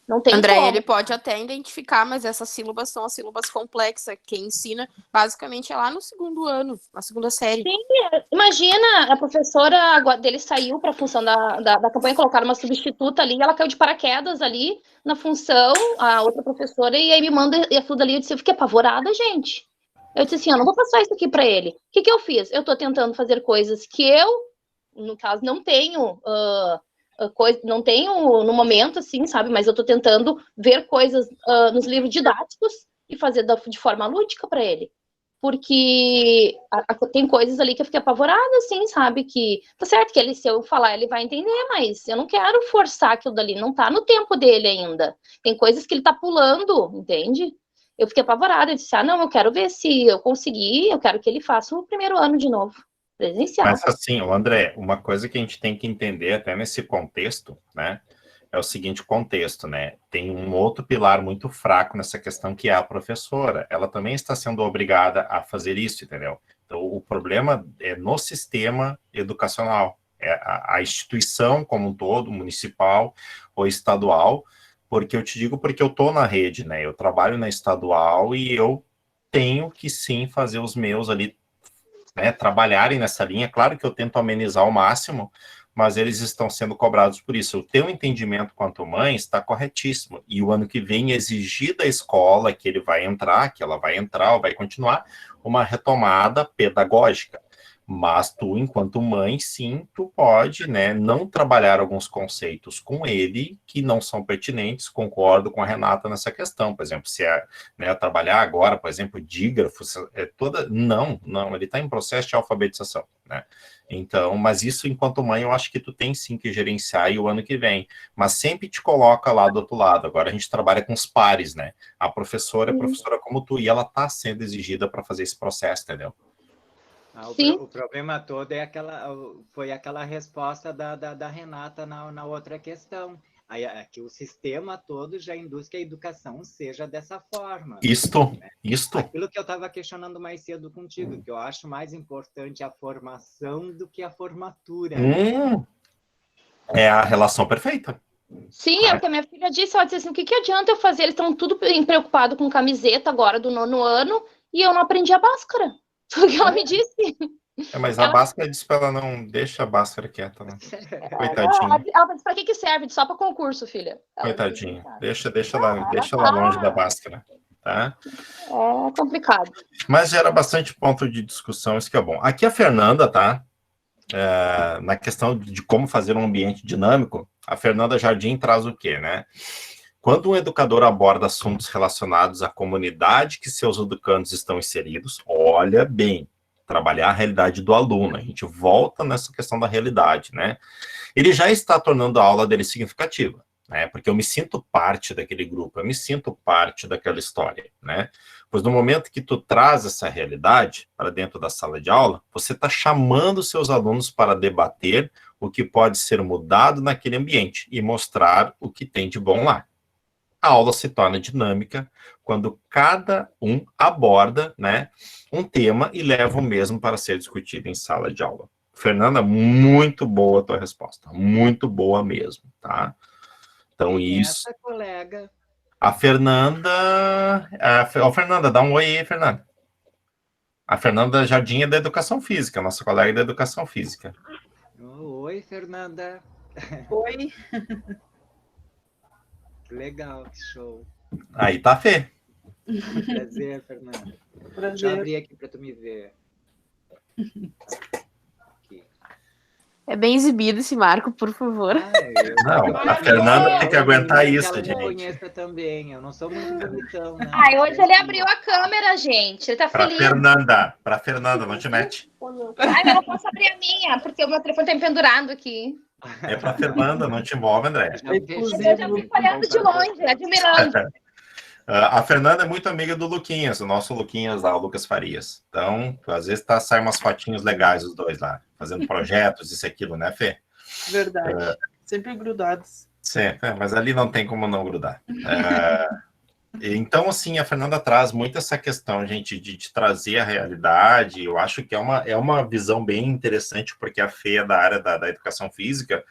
Não tem André, como. ele pode até identificar, mas essas sílabas são as sílabas complexas. Quem ensina, basicamente, é lá no 2º ano, na 2ª série. Sim, imagina, a professora dele saiu para a função da campanha, colocaram uma substituta ali, ela caiu de paraquedas ali na função, a outra professora, e aí me manda tudo ali, eu disse, eu fiquei apavorada, gente. Eu disse assim, eu não vou passar isso aqui para ele. O que eu fiz? Eu estou tentando fazer coisas que eu, no caso, não tenho... não tenho no momento, assim, sabe? Mas eu tô tentando ver coisas nos livros didáticos e fazer de forma lúdica para ele. Porque tem coisas ali que eu fiquei apavorada, assim, sabe? Que tá certo que ele, se eu falar, ele vai entender, mas eu não quero forçar aquilo dali, não tá no tempo dele ainda. Tem coisas que ele tá pulando, entende? Eu fiquei apavorada, eu disse, não, eu quero ver se eu conseguir, eu quero que ele faça o primeiro ano de novo, presencial. Mas assim, André, uma coisa que a gente tem que entender até nesse contexto, né, é o seguinte contexto, né, tem um outro pilar muito fraco nessa questão que é a professora, ela também está sendo obrigada a fazer isso, entendeu? Então, o problema é no sistema educacional, é a instituição como um todo, municipal ou estadual, porque eu te digo porque eu estou na rede, né, eu trabalho na estadual e eu tenho que sim fazer os meus ali, né, trabalharem nessa linha. Claro que eu tento amenizar ao máximo, mas eles estão sendo cobrados por isso. O teu entendimento quanto mãe está corretíssimo. E o ano que vem exigir da escola que ele vai entrar, que ela vai entrar ou vai continuar, uma retomada pedagógica. Mas tu, enquanto mãe, sim, tu pode, né, não trabalhar alguns conceitos com ele que não são pertinentes. Concordo com a Renata nessa questão. Por exemplo, se é, né, trabalhar agora, por exemplo, dígrafo, não, ele está em processo de alfabetização, né? Então, mas isso, enquanto mãe, eu acho que tu tem sim que gerenciar e o ano que vem. Mas sempre te coloca lá do outro lado. Agora a gente trabalha com os pares, né? A professora é professora como tu, e ela está sendo exigida para fazer esse processo, entendeu? O problema todo foi aquela resposta da Renata na outra questão. Que o sistema todo já induz que a educação seja dessa forma. Isto. Aquilo que eu estava questionando mais cedo contigo, que eu acho mais importante a formação do que a formatura. É a relação perfeita. Sim, é o que a minha filha disse. Ela disse assim, o que adianta eu fazer? Eles estão tudo preocupados com camiseta agora do 9º ano e eu não aprendi a Bhaskara. Foi o que ela me disse. Mas a Bhaskara disse para ela não deixa a Bhaskara quieta, né? Coitadinha. Ela disse, para que serve? Só para concurso, filha. Coitadinha. Deixa ela longe da Bhaskara, tá? É complicado. Mas gera bastante ponto de discussão, isso que é bom. Aqui a Fernanda, tá? Na questão de como fazer um ambiente dinâmico, a Fernanda Jardim traz o quê, né? Quando um educador aborda assuntos relacionados à comunidade que seus educandos estão inseridos, olha bem, trabalhar a realidade do aluno. A gente volta nessa questão da realidade, né? Ele já está tornando a aula dele significativa, né? Porque eu me sinto parte daquele grupo, eu me sinto parte daquela história, né? Pois no momento que tu traz essa realidade para dentro da sala de aula, você está chamando seus alunos para debater o que pode ser mudado naquele ambiente e mostrar o que tem de bom lá. A aula se torna dinâmica quando cada um aborda, né, um tema e leva o mesmo para ser discutido em sala de aula. Fernanda, muito boa a tua resposta, muito boa mesmo, tá? Então, isso... Essa colega... A Fernanda... Fernanda, dá um oi aí, Fernanda. A Fernanda Jardim é da Educação Física, nossa colega da Educação Física. Oi, Fernanda. Oi. Que legal, que show. Aí tá, Fê. Prazer, Fernanda. Prazer. Deixa eu abrir aqui para tu me ver. É bem exibido esse marco, por favor. Não, a Fernanda tem que aguentar isso, gente. Eu conheço também, eu não sou muito bonitão, né? Hoje ele abriu a câmera, gente. Ele tá feliz. Pra Fernanda, não te mete. Mas eu não posso abrir a minha, porque o meu telefone tá me pendurado aqui. É pra Fernanda, não te envolve, André. Eu já fico olhando de longe, admirando. A Fernanda é muito amiga do Luquinhas, o nosso Luquinhas lá, o Lucas Farias. Então, às vezes saem umas fotinhos legais os dois lá, fazendo projetos, isso e aquilo, né, Fê? Verdade. Sempre grudados. Sempre, mas ali não tem como não grudar. Então, assim, a Fernanda traz muito essa questão, gente, de trazer a realidade. Eu acho que é uma visão bem interessante, porque a Fê é da área da educação física,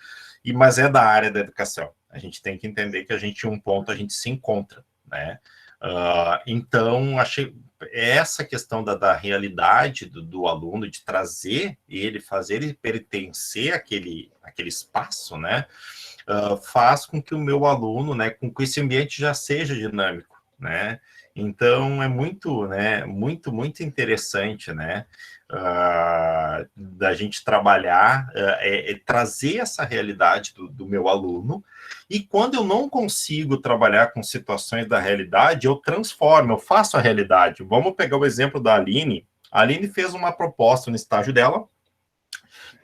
mas é da área da educação. A gente tem que entender que a gente, em um ponto, a gente se encontra, né? Então, achei essa questão da realidade do aluno, de trazer ele, fazer ele pertencer àquele espaço, né? Faz com que o meu aluno, né, com que esse ambiente já seja dinâmico, né? Então, é muito, né, muito interessante, né, da gente trabalhar, trazer essa realidade do meu aluno, e quando eu não consigo trabalhar com situações da realidade, eu transformo, eu faço a realidade. Vamos pegar o exemplo da Aline. A Aline fez uma proposta no estágio dela,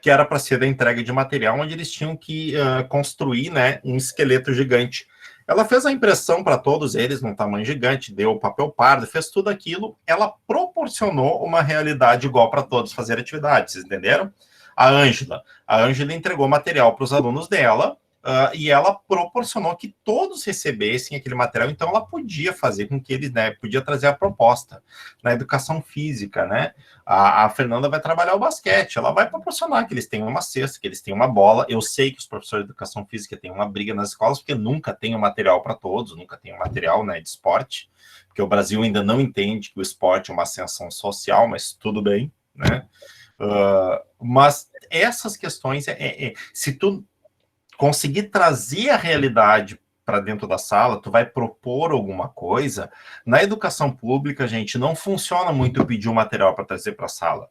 que era para ser da entrega de material, onde eles tinham que construir, né, um esqueleto gigante. Ela fez a impressão para todos eles num tamanho gigante, deu o papel pardo, fez tudo aquilo. Ela proporcionou uma realidade igual para todos fazer atividades, vocês entenderam? A Ângela entregou material para os alunos dela, e ela proporcionou que todos recebessem aquele material, então ela podia fazer com que eles, né, podia trazer a proposta na educação física, né? A Fernanda vai trabalhar o basquete, ela vai proporcionar que eles tenham uma cesta, que eles tenham uma bola. Eu sei que os professores de educação física têm uma briga nas escolas, porque nunca tem o material para todos, nunca tem o material, né, de esporte, porque o Brasil ainda não entende que o esporte é uma ascensão social, mas tudo bem, né? Mas essas questões, se tu conseguir trazer a realidade para dentro da sala, tu vai propor alguma coisa. Na educação pública, gente, não funciona muito pedir o material para trazer para a sala,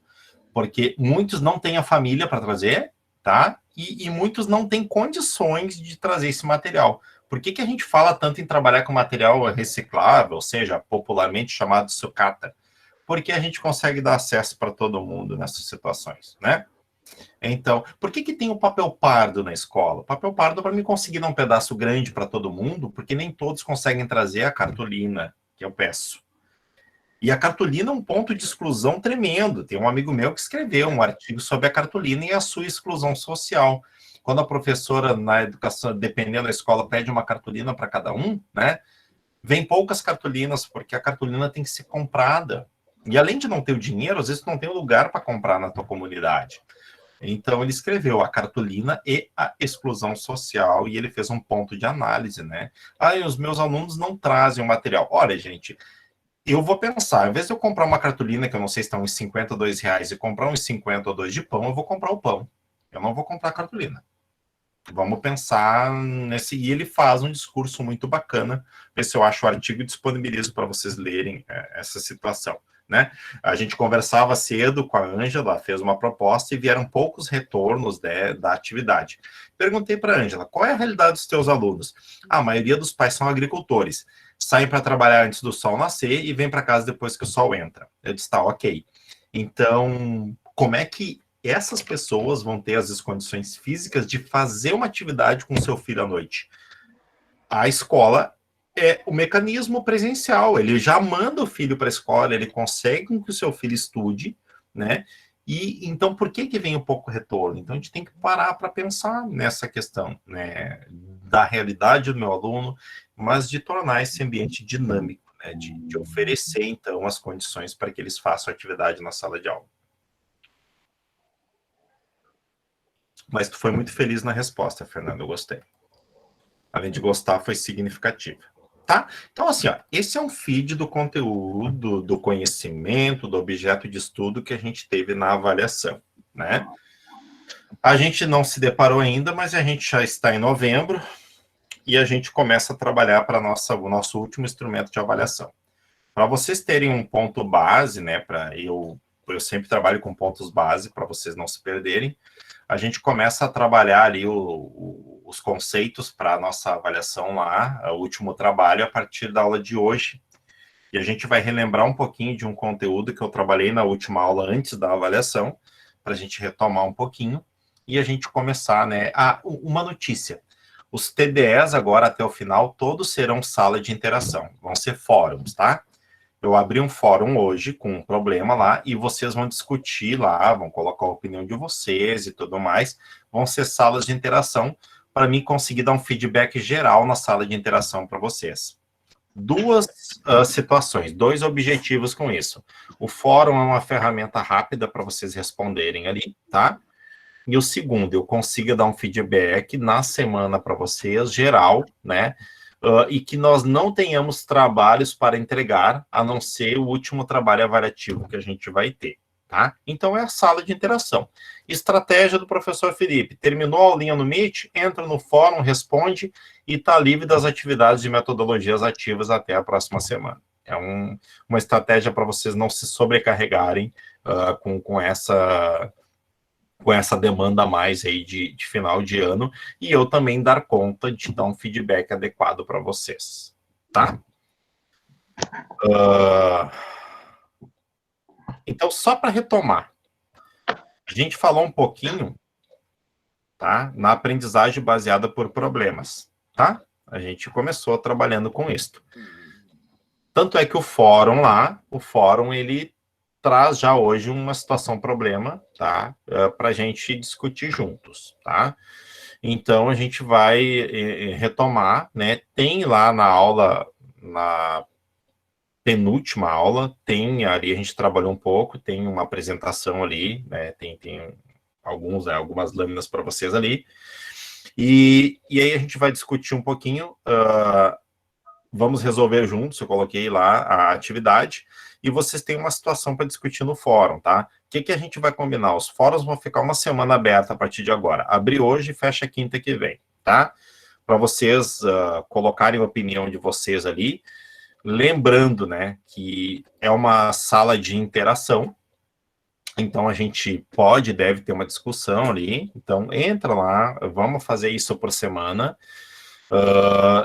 porque muitos não têm a família para trazer, tá? E muitos não têm condições de trazer esse material. Por que a gente fala tanto em trabalhar com material reciclável, ou seja, popularmente chamado sucata? Porque a gente consegue dar acesso para todo mundo nessas situações, né? Então, por que tem o papel pardo na escola? O papel pardo para mim conseguir dar um pedaço grande para todo mundo, porque nem todos conseguem trazer a cartolina que eu peço. E a cartolina é um ponto de exclusão tremendo. Tem um amigo meu que escreveu um artigo sobre a cartolina e a sua exclusão social. Quando a professora na educação, dependendo da escola, pede uma cartolina para cada um, né? Vem poucas cartolinas, porque a cartolina tem que ser comprada. E além de não ter o dinheiro, às vezes tu não tem o lugar para comprar na tua comunidade. Então, ele escreveu a cartolina e a exclusão social, e ele fez um ponto de análise, né? Os meus alunos não trazem o material. Olha, gente, eu vou pensar, ao invés de eu comprar uma cartolina, que eu não sei se está uns R$52, e comprar uns 50 ou 2 de pão, eu vou comprar o pão. Eu não vou comprar a cartolina. Vamos pensar nesse... E ele faz um discurso muito bacana. Ver se eu acho o artigo e disponibilizo para vocês lerem essa situação. Né? A gente conversava cedo com a Ângela, fez uma proposta e vieram poucos retornos da atividade. Perguntei para a Ângela, qual é a realidade dos teus alunos? A maioria dos pais são agricultores, saem para trabalhar antes do sol nascer e vêm para casa depois que o sol entra. Eu disse, tá, ok. Então, como é que essas pessoas vão ter as condições físicas de fazer uma atividade com o seu filho à noite? A escola é o mecanismo presencial, ele já manda o filho para a escola, ele consegue que o seu filho estude, né? E então, por que vem o pouco retorno? Então, a gente tem que parar para pensar nessa questão, né? Da realidade do meu aluno, mas de tornar esse ambiente dinâmico, né? De oferecer, então, as condições para que eles façam atividade na sala de aula. Mas tu foi muito feliz na resposta, Fernando, eu gostei. Além de gostar, foi significativa. Tá? Então, assim, ó, esse é um feed do conteúdo, do conhecimento, do objeto de estudo que a gente teve na avaliação, né? A gente não se deparou ainda, mas a gente já está em novembro e a gente começa a trabalhar para o nosso último instrumento de avaliação. Para vocês terem um ponto base, né? Eu sempre trabalho com pontos base para vocês não se perderem. A gente começa a trabalhar ali os conceitos para a nossa avaliação lá, o último trabalho, a partir da aula de hoje. E a gente vai relembrar um pouquinho de um conteúdo que eu trabalhei na última aula antes da avaliação, para a gente retomar um pouquinho, e a gente começar, né? Uma notícia. Os TDEs agora, até o final, todos serão sala de interação. Vão ser fóruns, tá? Eu abri um fórum hoje com um problema lá e vocês vão discutir lá, vão colocar a opinião de vocês e tudo mais. Vão ser salas de interação para mim conseguir dar um feedback geral na sala de interação para vocês. Duas situações, dois objetivos com isso. O fórum é uma ferramenta rápida para vocês responderem ali, tá? E o segundo, eu consiga dar um feedback na semana para vocês, geral, né? E que nós não tenhamos trabalhos para entregar, a não ser o último trabalho avaliativo que a gente vai ter, tá? Então, é a sala de interação. Estratégia do professor Felipe. Terminou a aulinha no Meet, entra no fórum, responde e está livre das atividades de metodologias ativas até a próxima semana. É uma estratégia para vocês não se sobrecarregarem com essa demanda a mais aí de final de ano, e eu também dar conta de dar um feedback adequado para vocês, tá? Então, só para retomar, a gente falou um pouquinho, tá? Na aprendizagem baseada por problemas, tá? a gente começou trabalhando com isso. Tanto é que o fórum lá, ele traz já hoje uma situação problema, tá? Para a gente discutir juntos, tá? Então, a gente vai retomar, né? Tem lá na aula, na penúltima aula, tem ali, a gente trabalhou um pouco, tem uma apresentação ali, né? Tem algumas lâminas para vocês ali. E aí a gente vai discutir um pouquinho, vamos resolver juntos, eu coloquei lá a atividade, e vocês têm uma situação para discutir no fórum, tá? O que a gente vai combinar? Os fóruns vão ficar uma semana aberta a partir de agora. Abre hoje e fecha quinta que vem, tá? Para vocês colocarem a opinião de vocês ali, lembrando, né, que é uma sala de interação, então a gente pode e deve ter uma discussão ali, então entra lá, vamos fazer isso por semana,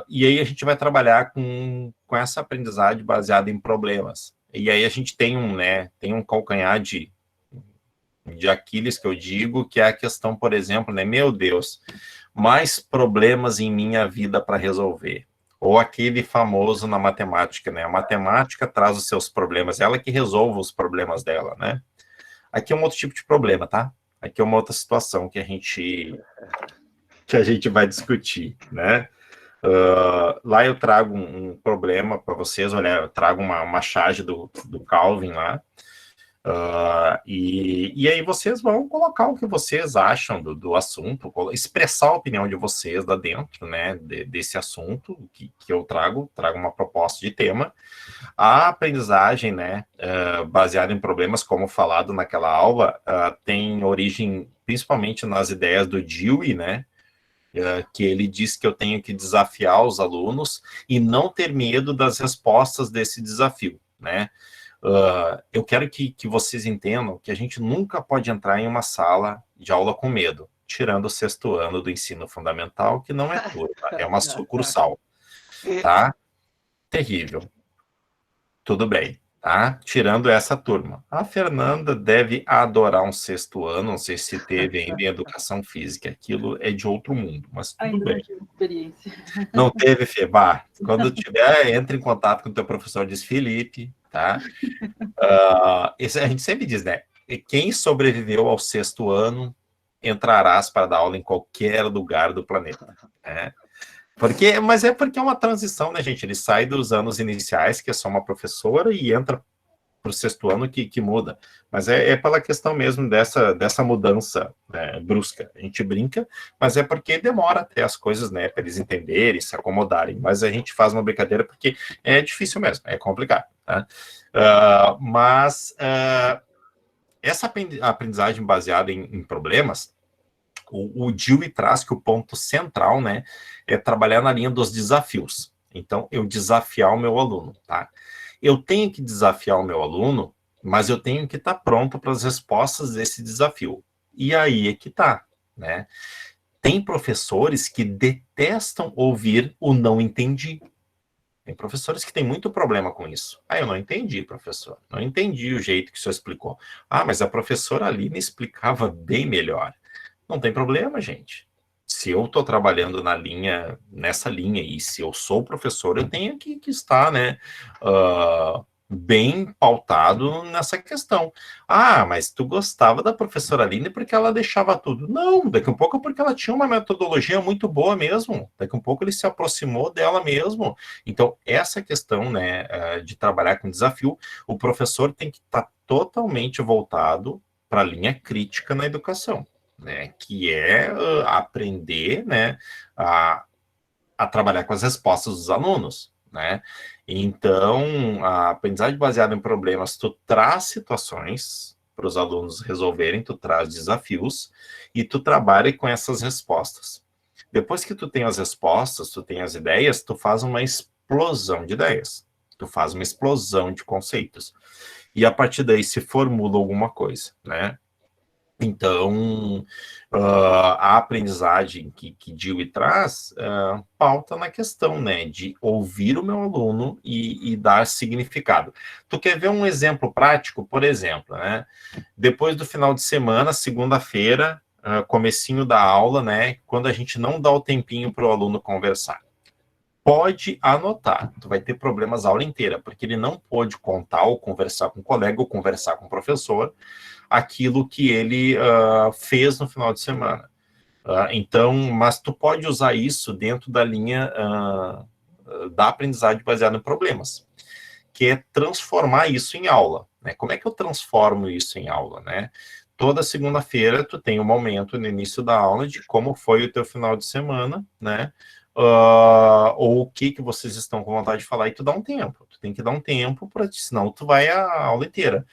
e aí a gente vai trabalhar com essa aprendizagem baseada em problemas. E aí a gente tem um calcanhar de Aquiles, que eu digo, que é a questão, por exemplo, né, meu Deus, mais problemas em minha vida para resolver. Ou aquele famoso na matemática, né? A matemática traz os seus problemas, ela que resolve os problemas dela, né? Aqui é um outro tipo de problema, tá? Aqui é uma outra situação que a gente vai discutir, né? Lá eu trago um problema para vocês, olha, eu trago uma charge do Calvin lá, e aí vocês vão colocar o que vocês acham do assunto, expressar a opinião de vocês lá dentro, né, desse assunto que eu trago uma proposta de tema. A aprendizagem, né, baseada em problemas, como falado naquela aula, tem origem principalmente nas ideias do Dewey, né, que ele diz que eu tenho que desafiar os alunos e não ter medo das respostas desse desafio, né? Eu quero que vocês entendam que a gente nunca pode entrar em uma sala de aula com medo, tirando o 6º ano do ensino fundamental, que não é turma, é uma sucursal, tá? Terrível. Tudo bem, tá? Tirando essa turma. A Fernanda deve adorar um 6º ano, não sei se teve ainda em educação física, aquilo é de outro mundo, mas tudo Ainda bem. não tive experiência. Não teve, Febá? Quando tiver, entre em contato com o teu professor, diz Felipe, tá? Isso a gente sempre diz, né? Quem sobreviveu ao 6º ano entrarás para dar aula em qualquer lugar do planeta, né? Mas é porque é uma transição, né, gente? Ele sai dos anos iniciais, que é só uma professora, e entra para o 6º ano que muda. Mas é pela questão mesmo dessa mudança, né, brusca. A gente brinca, mas é porque demora até as coisas, né, para eles entenderem, se acomodarem. Mas a gente faz uma brincadeira porque é difícil mesmo, é complicado, tá? Essa aprendizagem baseada em problemas, o Dewey traz que o ponto central, né, é trabalhar na linha dos desafios. Então, eu desafiar o meu aluno, tá? Eu tenho que desafiar o meu aluno, mas eu tenho que estar pronto para as respostas desse desafio. E aí é que tá, né? Tem professores que detestam ouvir o não entendi. Tem professores que têm muito problema com isso. Eu não entendi, professor. Não entendi o jeito que o senhor explicou. Mas a professora ali me explicava bem melhor. Não tem problema, gente. Se eu estou trabalhando nessa linha, e se eu sou professor, eu tenho que estar, né, bem pautado nessa questão. Mas tu gostava da professora Aline porque ela deixava tudo. Não, daqui a pouco porque ela tinha uma metodologia muito boa mesmo. Daqui a pouco ele se aproximou dela mesmo. Então, essa questão, né, de trabalhar com desafio, o professor tem que estar totalmente voltado para a linha crítica na educação, né, que é aprender, né, a trabalhar com as respostas dos alunos, né? Então, a aprendizagem baseada em problemas, tu traz situações para os alunos resolverem, tu traz desafios e tu trabalha com essas respostas. Depois que tu tem as respostas, tu tem as ideias, tu faz uma explosão de ideias, tu faz uma explosão de conceitos. E a partir daí se formula alguma coisa, né? Então, a aprendizagem que Dewey traz pauta na questão, né, de ouvir o meu aluno e dar significado. Tu quer ver um exemplo prático? Por exemplo, né, depois do final de semana, segunda-feira, comecinho da aula, né, quando a gente não dá o tempinho para o aluno conversar. pode anotar, tu vai ter problemas a aula inteira, porque ele não pôde contar ou conversar com o colega ou conversar com o professor aquilo que ele fez no final de semana. Então, mas tu pode usar isso dentro da linha da aprendizagem baseada em problemas, que é transformar isso em aula, né? Como é que eu transformo isso em aula, né? Toda segunda-feira tu tem um momento no início da aula de como foi o teu final de semana, né? Ou o que vocês estão com vontade de falar, e tu dá um tempo. Tu tem que dar um tempo, senão tu vai a aula inteira.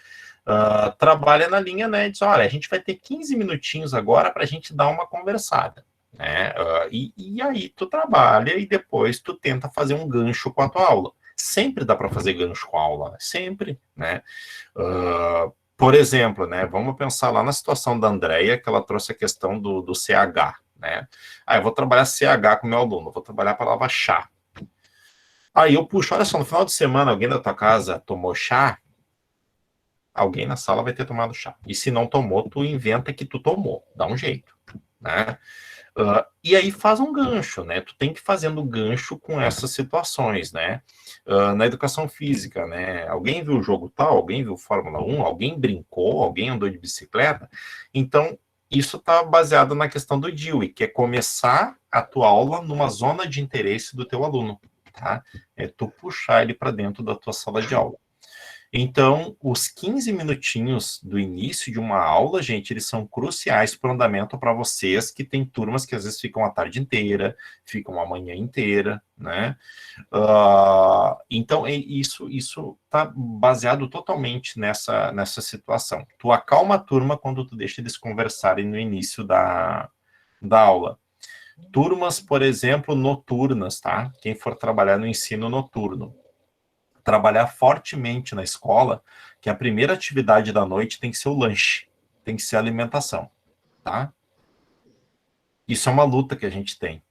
Trabalha na linha, né? Diz, olha, a gente vai ter 15 minutinhos agora para a gente dar uma conversada, né? E aí tu trabalha e depois tu tenta fazer um gancho com a tua aula. Sempre dá para fazer gancho com a aula, né? Sempre, né? Por exemplo, né? Vamos pensar lá na situação da Andrea, que ela trouxe a questão do CH, né? Eu vou trabalhar CH com meu aluno, vou trabalhar a palavra chá. Aí eu puxo, olha só, no final de semana alguém da tua casa tomou chá? Alguém na sala vai ter tomado chá. E se não tomou, tu inventa que tu tomou. Dá um jeito, né? E aí faz um gancho, né? Tu tem que ir fazendo gancho com essas situações, né? Na educação física, né? Alguém viu o jogo tal? Alguém viu Fórmula 1? Alguém brincou? Alguém andou de bicicleta? Então, isso está baseado na questão do Dewey, que é começar a tua aula numa zona de interesse do teu aluno, tá? É tu puxar ele para dentro da tua sala de aula. Então, os 15 minutinhos do início de uma aula, gente, eles são cruciais para o andamento para vocês que tem turmas que às vezes ficam a tarde inteira, ficam a manhã inteira, né? Então, isso está baseado totalmente nessa situação. Tu acalma a turma quando tu deixa eles conversarem no início da aula. Turmas, por exemplo, noturnas, tá? Quem for trabalhar no ensino noturno, trabalhar fortemente na escola, que a primeira atividade da noite tem que ser o lanche, tem que ser a alimentação, tá? Isso é uma luta que a gente tem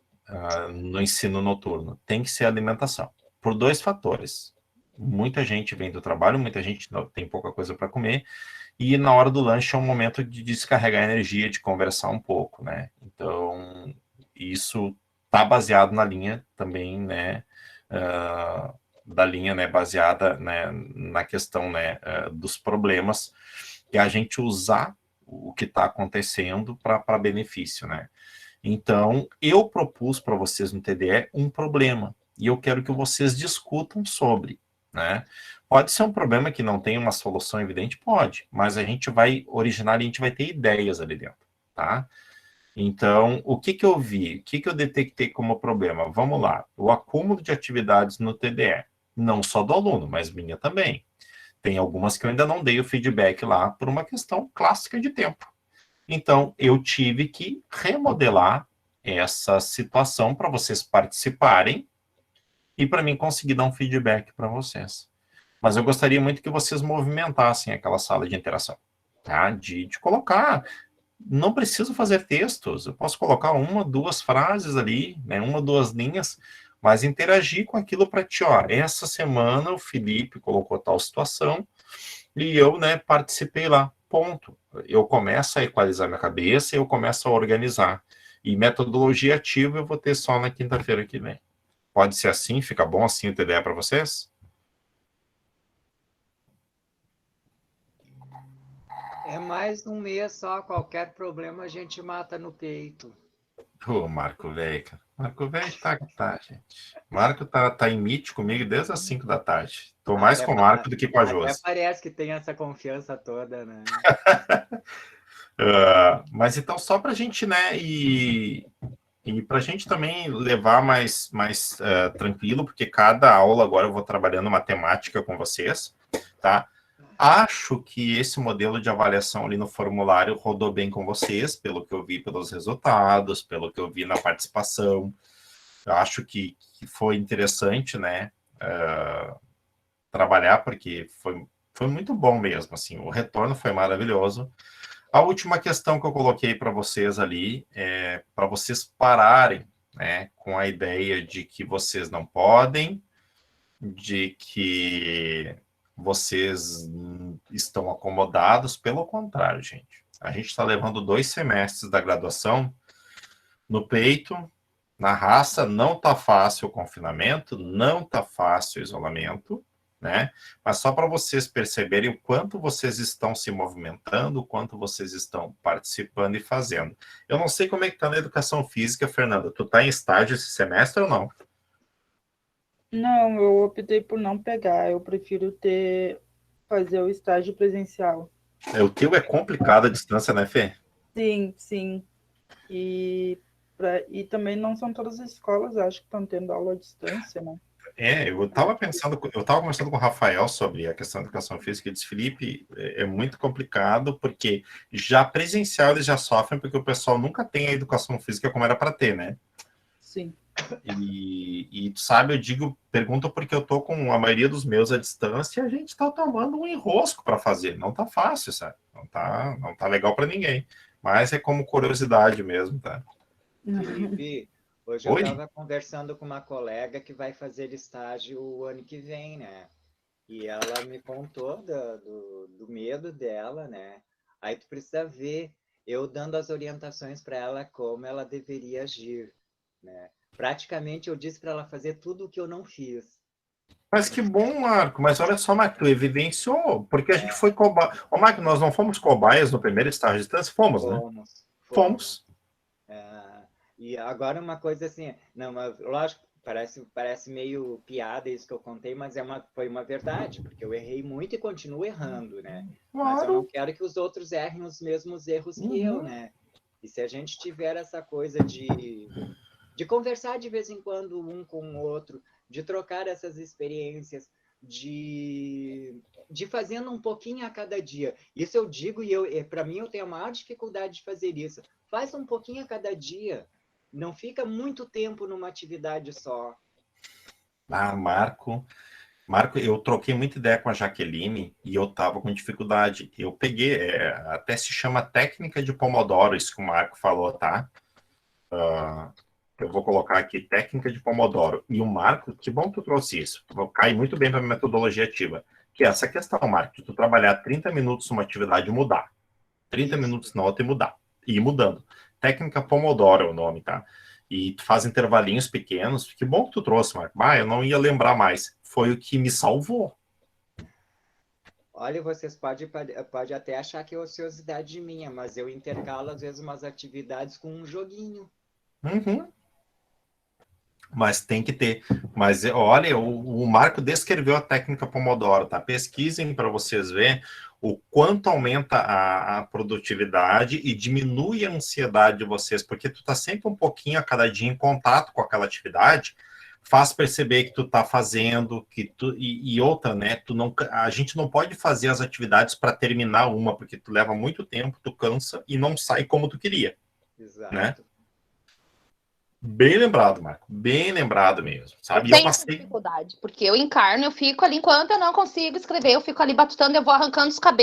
no ensino noturno, tem que ser a alimentação, por 2 fatores. Muita gente vem do trabalho, muita gente tem pouca coisa para comer, e na hora do lanche é um momento de descarregar energia, de conversar um pouco, né? Então, isso tá baseado na linha também, né, da linha, né, baseada, né, na questão, né, dos problemas, e a gente usar o que está acontecendo para benefício, né? Então, eu propus para vocês no TDE um problema, e eu quero que vocês discutam sobre, né? Pode ser um problema que não tem uma solução evidente? Pode, mas a gente vai originar e a gente vai ter ideias ali dentro, tá? Então, o que eu vi? O que eu detectei como problema? Vamos lá. O acúmulo de atividades no TDE. Não só do aluno, mas minha também. Tem algumas que eu ainda não dei o feedback lá por uma questão clássica de tempo. Então, eu tive que remodelar essa situação para vocês participarem e para mim conseguir dar um feedback para vocês. Mas eu gostaria muito que vocês movimentassem aquela sala de interação, tá? De colocar... Não preciso fazer textos, eu posso colocar 1, 2 frases ali, né, 1, 2 linhas, mas interagir com aquilo para ti, ó, essa semana o Felipe colocou tal situação e eu, né, participei lá, ponto. Eu começo a equalizar minha cabeça e eu começo a organizar. E metodologia ativa eu vou ter só na quinta-feira que vem. Pode ser assim? Fica bom assim o TDE para vocês? É mais um mês só, qualquer problema a gente mata no peito. Ô, Marco velho, cara. Marco velho tá, gente. Marco tá em meet comigo desde as 5 da tarde. Tô mais com o Marco do que com a Josi. Até parece que tem essa confiança toda, né? Mas então, só pra gente, né, e pra gente também levar mais tranquilo, porque cada aula agora eu vou trabalhando matemática com vocês, tá? Acho que esse modelo de avaliação ali no formulário rodou bem com vocês, pelo que eu vi pelos resultados, pelo que eu vi na participação. Eu acho que foi interessante, né, trabalhar, porque foi muito bom mesmo, assim, o retorno foi maravilhoso. A última questão que eu coloquei para vocês ali é para vocês pararem, né, com a ideia de que vocês não podem, de que vocês estão acomodados. Pelo contrário, gente. A gente está levando 2 semestres da graduação no peito, Na raça não tá fácil o confinamento, não tá fácil o isolamento, né? Mas só para vocês perceberem o quanto vocês estão se movimentando, o quanto vocês estão participando e fazendo. Eu não sei como é que tá na educação física, Fernanda. Tu tá em estágio esse semestre ou não? Não, eu optei por não pegar. Eu prefiro fazer o estágio presencial. O teu é complicado a distância, né, Fê? Sim, sim. E também não são todas as escolas, acho que estão tendo aula à distância, né? Eu estava conversando com o Rafael sobre a questão da educação física e disse, Felipe, é muito complicado, porque já presencial eles já sofrem, porque o pessoal nunca tem a educação física como era para ter, né? Sim. E sabe, pergunto porque eu tô com a maioria dos meus à distância e a gente tá tomando um enrosco para fazer. Não tá fácil, sabe? Não tá legal para ninguém. Mas é como curiosidade mesmo, tá? Felipe, hoje eu estava conversando com uma colega que vai fazer estágio o ano que vem, né? E ela me contou do medo dela, né? Aí tu precisa ver, eu dando as orientações para ela como ela deveria agir, né? Praticamente eu disse para ela fazer tudo o que eu não fiz. Mas que bom, Marco. Mas olha só, Marco, tu evidenciou, porque a gente foi cobaia. Ô, Marco, nós não fomos cobaias no primeiro estágio de distância? Fomos, né? Fomos. E agora uma coisa assim, não, mas lógico, parece meio piada isso que eu contei, mas foi uma verdade, porque eu errei muito e continuo errando, né? Claro. Mas eu não quero que os outros errem os mesmos erros que eu, né? E se a gente tiver essa coisa de conversar de vez em quando um com o outro, de trocar essas experiências, de fazendo um pouquinho a cada dia. Isso eu digo e para mim eu tenho a maior dificuldade de fazer isso. Faz um pouquinho a cada dia. Não fica muito tempo numa atividade só. Marco, eu troquei muita ideia com a Jaqueline e eu tava com dificuldade. Eu peguei, até se chama técnica de Pomodoro, isso que o Marco falou, tá? Eu vou colocar aqui técnica de Pomodoro. E o Marco, que bom que tu trouxe isso. Cai muito bem para a metodologia ativa. Que é essa questão, Marco, de tu trabalhar 30 minutos numa atividade e mudar. 30 minutos na outra e mudar. E ir mudando. Técnica Pomodoro é o nome, tá? E tu faz intervalinhos pequenos. Que bom que tu trouxe, Marco. Eu não ia lembrar mais. Foi o que me salvou. Olha, vocês podem até achar que é ociosidade minha, mas eu intercalo, às vezes, umas atividades com um joguinho. Mas tem que ter. Mas olha, o Marco descreveu a técnica Pomodoro, tá? Pesquisem para vocês verem o quanto aumenta a produtividade e diminui a ansiedade de vocês, porque tu tá sempre um pouquinho a cada dia em contato com aquela atividade, faz perceber que tu tá fazendo, e outra, né? A gente não pode fazer as atividades para terminar uma, porque tu leva muito tempo, tu cansa e não sai como tu queria. Exato. Né? Bem lembrado, Marco. Bem lembrado mesmo, sabe? Eu tenho dificuldade, porque eu encarno, eu fico ali, enquanto eu não consigo escrever, eu fico ali batutando, eu vou arrancando os cabelos,